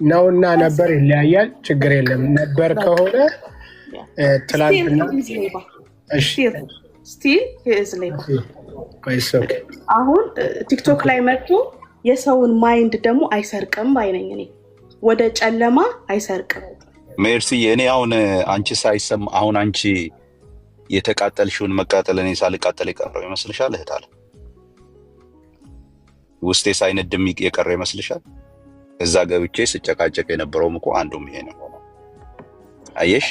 ነውና ነበር ይለያያል። ችግር የለም። ነበር ከሆነ ትላንትና ስቲል ሌባ። አሁን ቲክቶክ ላይ መጥቶ የሰውን ማይንድ ደግሞ አይሰርቅም ባይነኝ። እኔ ወደ ጨለማ አይሰርቅም። ሜርሲ፣ እኔ አሁን አንቺ ሳይሰማ አሁን አንቺ የተቃጠልሽውን መቃጠል እኔ ሳልቃጠል የቀረው ይመስልሻል? እህታል ውስጤ ሳይነድም የቀረ ይመስልሻል? እዛ ገብቼ ስጨቃጨቅ የነበረውም እኮ አንዱም ይሄ ነው። አየሽ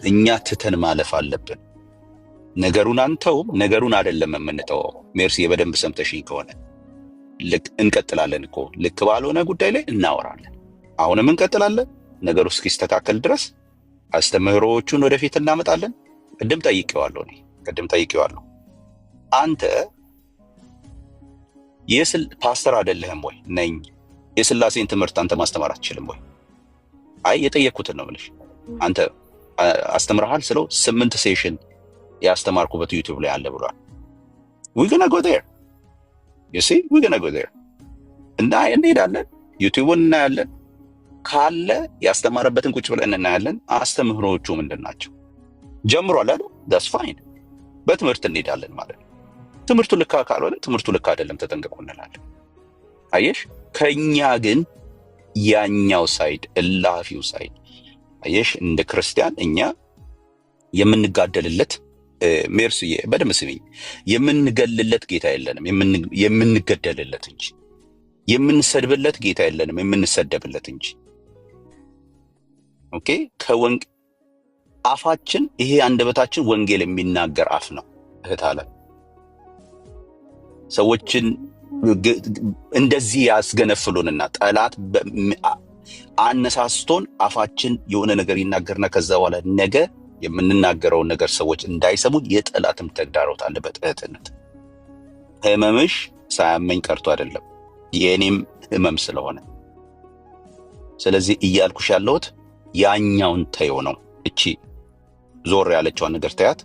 እኛ ትተን ማለፍ አለብን። ነገሩን አንተውም፣ ነገሩን አይደለም የምንተወው። ሜርሲ በደንብ ሰምተሽኝ ከሆነ ልክ እንቀጥላለን እኮ ልክ ባልሆነ ጉዳይ ላይ እናወራለን። አሁንም እንቀጥላለን። ነገሩ እስኪስተካከል ድረስ አስተምህሮዎቹን ወደፊት እናመጣለን። ቅድም ጠይቄዋለሁ። አንተ ፓስተር አይደለህም ወይ? ነኝ። የሥላሴን ትምህርት አንተ ማስተማር አትችልም ወይ? አይ የጠየቅኩትን ነው የምልሽ። አንተ አስተምረሃል ስለው 8 ሴሽን ያስተማርኩበት ዩቲዩብ ላይ አለ ብሏል። we're gonna go there you see we're gonna go there እና እንሄዳለን። ዩቲዩብን እናያለን። ካለ ያስተማረበትን ቁጭ ብለን እናያለን። አስተምህሮቹ ምንድናቸው? ጀምሯል አይደል? that's fine። በትምህርት እንሄዳለን ማለት ነው። ትምህርቱ ልክ ካልሆነ ትምህርቱ ልክ አይደለም ተጠንቀቁ እንላለን። አየሽ ከኛ ግን ያኛው ሳይድ እላፊው ሳይድ አየሽ እንደ ክርስቲያን እኛ የምንጋደልለት ሜርሲዬ በደም ስሚኝ የምንገልለት ጌታ የለንም የምንገደልለት እንጂ የምንሰድብለት ጌታ የለንም የምንሰደብለት እንጂ ኦኬ አፋችን ይሄ አንደበታችን ወንጌል የሚናገር አፍ ነው እህት አለ ሰዎችን እንደዚህ ያስገነፍሉንና ጠላት አነሳስቶን አፋችን የሆነ ነገር ይናገርና ከዛ በኋላ ነገ የምንናገረው ነገር ሰዎች እንዳይሰሙ የጠላትም ተግዳሮት አለበት። እህትነት ህመምሽ ሳያመኝ ቀርቶ አይደለም የኔም ህመም ስለሆነ ስለዚህ እያልኩሽ ያለሁት ያኛውን ተይው ነው። እቺ ዞር ያለችውን ነገር ተያት።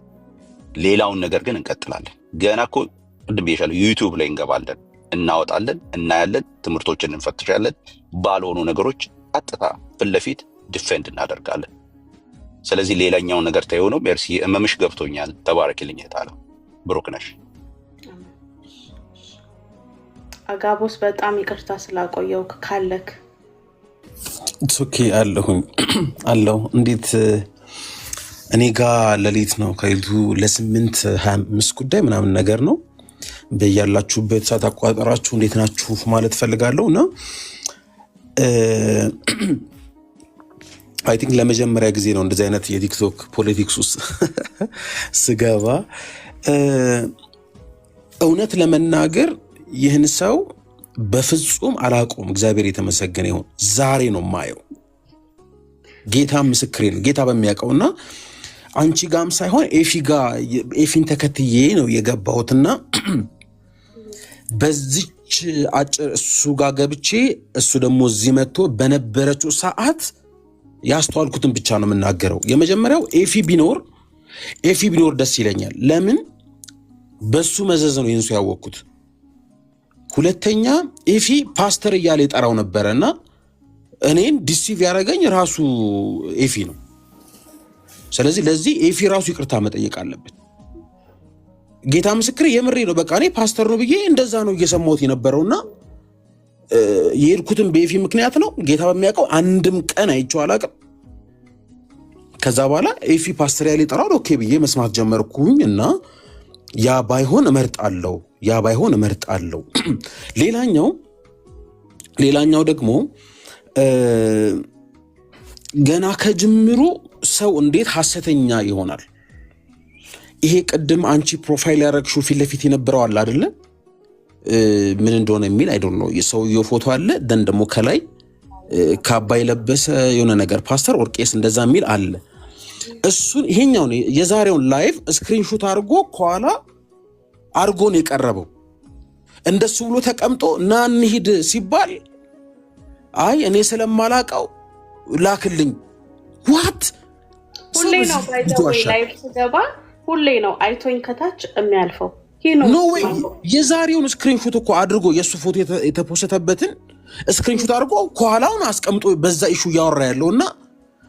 ሌላውን ነገር ግን እንቀጥላለን። ገና እኮ ቅድም ብዬሻለሁ ዩቲዩብ ላይ እንገባለን፣ እናወጣለን፣ እናያለን፣ ትምህርቶችን እንፈትሻለን። ባልሆኑ ነገሮች ቀጥታ ፍለፊት ዲፌንድ እናደርጋለን። ስለዚህ ሌላኛው ነገር ተይው ነው። ሜርሲ እመምሽ ገብቶኛል። ተባረክልኝ እህታለሁ። ብሩክ ነሽ። አጋቦስ በጣም ይቅርታ ስላቆየው ካለክ ኦኬ አለሁ እንዴት እኔ ጋር ሌሊት ነው ከሌሊቱ ለ8:25 ጉዳይ ምናምን ነገር ነው። በያላችሁበት ሰዓት አቋጠራችሁ እንዴት ናችሁ ማለት ፈልጋለሁና አይ ቲንክ ለመጀመሪያ ጊዜ ነው እንደዚህ አይነት የቲክቶክ ፖለቲክስ ውስጥ ስገባ። እውነት ለመናገር ይህን ሰው በፍጹም አላውቀውም። እግዚአብሔር የተመሰገነ ይሁን። ዛሬ ነው ማየው። ጌታ ምስክሬ ነው። ጌታ በሚያውቀውና አንቺ ጋም ሳይሆን ኤፊን ተከትዬ ነው የገባሁትና በዚች አጭር እሱ ጋር ገብቼ እሱ ደግሞ እዚህ መጥቶ በነበረችው ሰዓት ያስተዋልኩትን ብቻ ነው የምናገረው። የመጀመሪያው ኤፊ ቢኖር ደስ ይለኛል። ለምን በሱ መዘዝ ነው ይህን ሰው ያወቅኩት። ሁለተኛ ኤፊ ፓስተር እያለ የጠራው ነበረና እኔን ዲሲቭ ያደረገኝ ራሱ ኤፊ ነው። ስለዚህ ለዚህ ኤፊ ራሱ ይቅርታ መጠየቅ አለበት። ጌታ ምስክሬ የምሬ ነው። በቃ እኔ ፓስተር ነው ብዬ እንደዛ ነው እየሰማሁት የነበረውና የሄድኩትን በኤፊ ምክንያት ነው። ጌታ በሚያውቀው አንድም ቀን አይቼው አላውቅም። ከዛ በኋላ ኤፊ ፓስተር ያለ ጠራው ኦኬ ብዬ መስማት ጀመርኩኝ እና ያ ባይሆን እመርጣለሁ። ሌላኛው ደግሞ ገና ከጅምሩ ሰው እንዴት ሐሰተኛ ይሆናል? ይሄ ቅድም አንቺ ፕሮፋይል ያደረግሽው ፊት ለፊት የነበረው አለ አይደለ? ምን እንደሆነ የሚል አይ ዶንት ኖ የሰውየው ፎቶ አለ። ደን ደግሞ ከላይ ካባ የለበሰ የሆነ ነገር ፓስተር ኦርቄስ እንደዛ የሚል አለ። እሱን ይሄኛውን የዛሬውን ላይቭ ስክሪንሾት አድርጎ ከኋላ አድርጎ ነው የቀረበው። እንደሱ ብሎ ተቀምጦ ና እንሂድ ሲባል አይ እኔ ስለማላቀው ላክልኝ። ዋት ሁሌ ነው ላይቭ ስገባ ሁሌ ነው አይቶኝ ከታች የሚያልፈው። ኖ ወይ የዛሬውን ስክሪንሾት እኮ አድርጎ የሱ ፎቶ የተፖስተበትን ስክሪንሾት አድርጎ ከኋላውን አስቀምጦ በዛ ኢሹ ያወራ ያለውና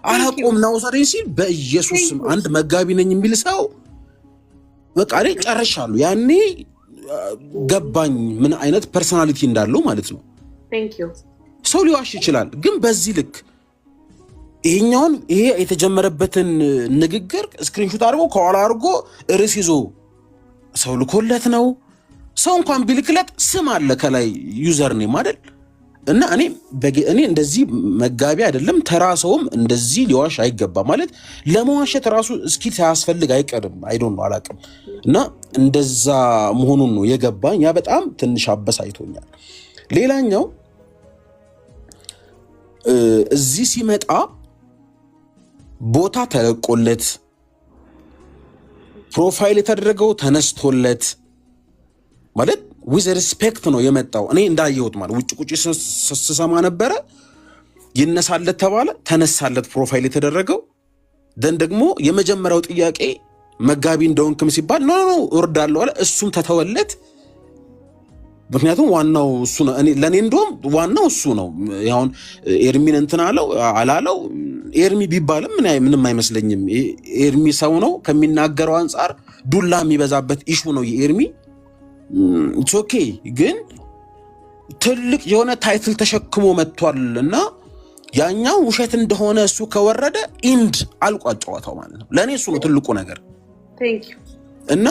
አላቆም ነው ዛሬ ሲል በኢየሱስ ስም አንድ መጋቢ ነኝ የሚል ሰው በቃ ላይ ጨርሻለሁ። ያኔ ገባኝ ምን አይነት ፐርሰናሊቲ እንዳለው ማለት ነው። ሰው ሊዋሽ ይችላል፣ ግን በዚህ ልክ ይሄ የተጀመረበትን ንግግር ስክሪንሾት አድርጎ ከኋላ አድርጎ ርዕስ ይዞ ሰው ልኮለት ነው። ሰው እንኳን ቢልክለት ስም አለ ከላይ ዩዘር ኔም አይደል? እና እኔ እንደዚህ መጋቢ አይደለም ተራ ሰውም እንደዚህ ሊዋሽ አይገባ ማለት ለመዋሸት ራሱ እስኪ ሳያስፈልግ አይቀርም አይዶን ነው አላቅም እና እንደዛ መሆኑን ነው የገባኝ ያ በጣም ትንሽ አበሳይቶኛል ሌላኛው እዚህ ሲመጣ ቦታ ተለቆለት ፕሮፋይል የተደረገው ተነስቶለት ማለት with respect ነው የመጣው እኔ እንዳየሁት ማለት ውጭ ቁጭ ስሰማ ነበር ይነሳለት ተባለ ተነሳለት ፕሮፋይል የተደረገው ደን ደግሞ የመጀመሪያው ጥያቄ መጋቢ እንደሆንክም ሲባል ኖ እወርዳለሁ አለ እሱም ተተወለት ምክንያቱም ዋናው እሱ ነው እኔ ለኔ እንደውም ዋናው እሱ ነው ያውን ኤርሚን እንትን አላለው ኤርሚ ቢባልም ምንም አይመስለኝም ኤርሚ ሰው ነው ከሚናገረው አንፃር ዱላ የሚበዛበት ኢሹ ነው የኤርሚ it's okay ግን ትልቅ የሆነ ታይትል ተሸክሞ መጥቷልና ያኛው ውሸት እንደሆነ እሱ ከወረደ ኢንድ አልቋጫዋታው ማለት ነው ለኔ እሱ ነው ትልቁ ነገር thank you እና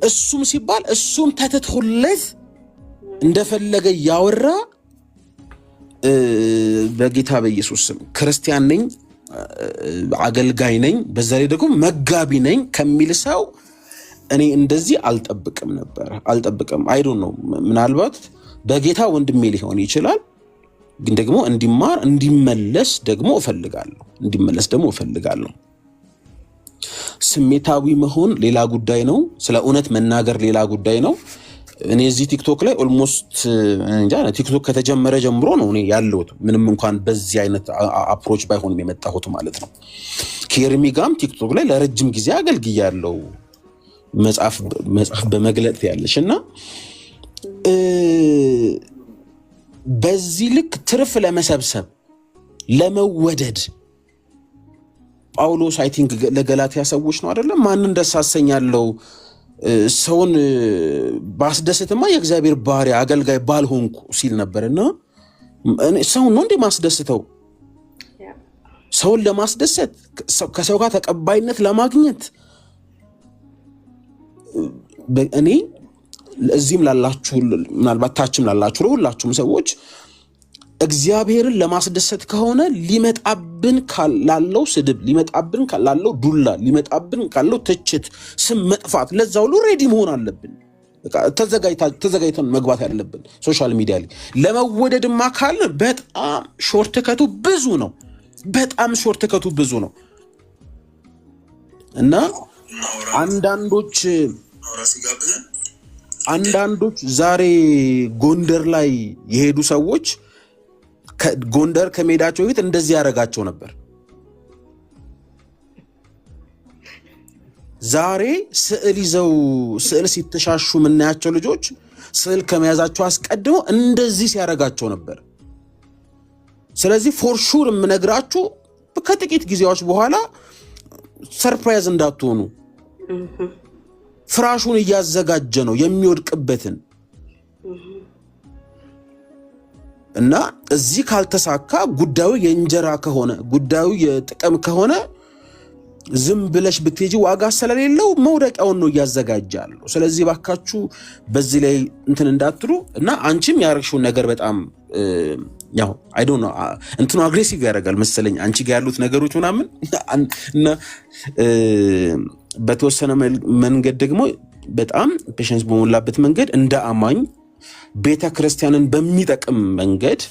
እሱም ሲባል እሱም ተተተውለት እንደፈለገ ያወራ በጌታ በኢየሱስ ስም ክርስቲያን ነኝ አገልጋይ ነኝ በዛ ላይ ደግሞ መጋቢ ነኝ ከሚል ሰው እኔ እንደዚህ አልጠብቅም አይ ዶንት ኖ ምናልባት በጌታ ወንድሜ ሊሆን ይችላል ግን ደግሞ እንዲመለስ ደግሞ እፈልጋለሁ ስሜታዊ መሆን ሌላ ጉዳይ ነው ስለ እውነት መናገር ሌላ ጉዳይ ነው እኔ እዚህ ቲክቶክ ላይ ኦልሞስት እንጃ ቲክቶክ ከተጀመረ ጀምሮ ነው እኔ ያለሁት ምንም እንኳን በዚህ አይነት አፕሮች ባይሆንም የመጣሁት ማለት ነው ከኤርሚ ጋርም ቲክቶክ ላይ ለረጅም ጊዜ አገልግያለሁ መጽሐፍ በመግለጥ ያለሽና በዚህ ልክ ትርፍ ለመሰብሰብ ለመወደድ ጳውሎስ አይ ቲንክ ለገላትያ ሰዎች ነው አይደለም ማንን ደሳሰኛለው ሰውን ባስደስተማ የእግዚአብሔር ባሪያ አገልጋይ ባልሆንኩ ሲል ነበርና ሰው ነው እንደ ማስደስተው ሰውን ለማስደሰት ከሰው ጋር ተቀባይነት ለማግኘት እኔ እዚህም ላላችሁ ምናልባት ታችም ላላችሁ ለሁላችሁም ሰዎች እግዚአብሔርን ለማስደሰት ከሆነ ሊመጣብን ካላለው ስድብ ሊመጣብን ካላለው ዱላ ሊመጣብን ካለው ትችት ስም መጥፋት ለዛው ሬዲ መሆን አለብን በቃ ተዘጋይተን መግባት ያለብን ሶሻል ሚዲያ ላይ ለመወደድማ ካለ በጣም ሾርትከቱ ብዙ ነው እና አንዳንዶች ዛሬ ጎንደር ላይ የሄዱ ሰዎች ጎንደር ከሜዳቸው በፊት እንደዚህ ያረጋቸው ነበር ዛሬ ስዕል ሲተሻሹ ምናያቸው ልጆች ስዕል ከመያዛቸው አስቀድሞ እንደዚህ ሲያረጋቸው ነበር ስለዚህ ፎር ሹር የምነግራችሁ ከጥቂት ጊዜዎች በኋላ ሰርፕራይዝ እንዳትሆኑ ፍራሹን እያዘጋጀ ነው የሚወድቅበትን እና እዚህ ካልተሳካ ጉዳዩ የእንጀራ ከሆነ ጉዳዩ የጥቅም ከሆነ ዝም ብለሽ ብትሄጂ ዋጋ ስለሌለው መውደቂያውን ነው ያዘጋጃሉ ስለዚህ ባካችሁ በዚህ ላይ እንትን እንዳትሩ እና አንቺም ያረግሽው ነገር በጣም ያው አይ ዶንት ኖ እንትኑ አግሬሲቭ ያደርጋል መሰለኝ አንቺ ጋር ያሉት ነገሮች ምናምን እና በተወሰነ መንገድ ደግሞ በጣም ፔሸንስ በሞላበት መንገድ እንደ አማኝ ቤተክርስቲያንን በሚጠቅም መንገድ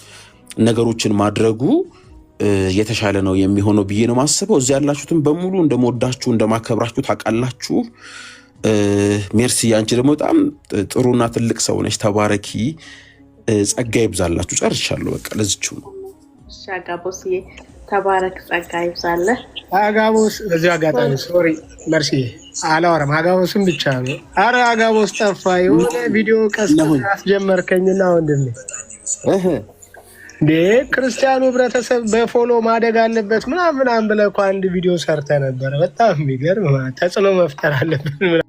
ነገሮችን ማድረጉ የተሻለ ነው የሚሆነው ብዬ ነው ማስበው እዚህ ያላችሁትን በሙሉ እንደምወዳችሁ እንደማከብራችሁ ታውቃላችሁ ሜርሲ አንቺ ደግሞ በጣም ጥሩና ትልቅ ሰው ነሽ ተባረኪ ጸጋ ይብዛላችሁ ጨርሻለሁ በቃ ለዚህው ነው ሻጋቦስ ተባረክ ጸጋ ይብዛልህ አጋቦስ በዚህ አጋጣሚ ሶሪ መርሲ አላወራም አጋቦስም ብቻ ነው አረ አጋቦስ ጠፋ የሆነ ቪዲዮ አስጀመርከኝና ወንድሜ ክርስቲያኑ ህብረተሰብ በፎሎ ማደግ አለበት ምናምን ብለህ እኮ አንድ ቪዲዮ ሰርተ ነበር በጣም የሚገርም ተጽዕኖ መፍጠር አለብን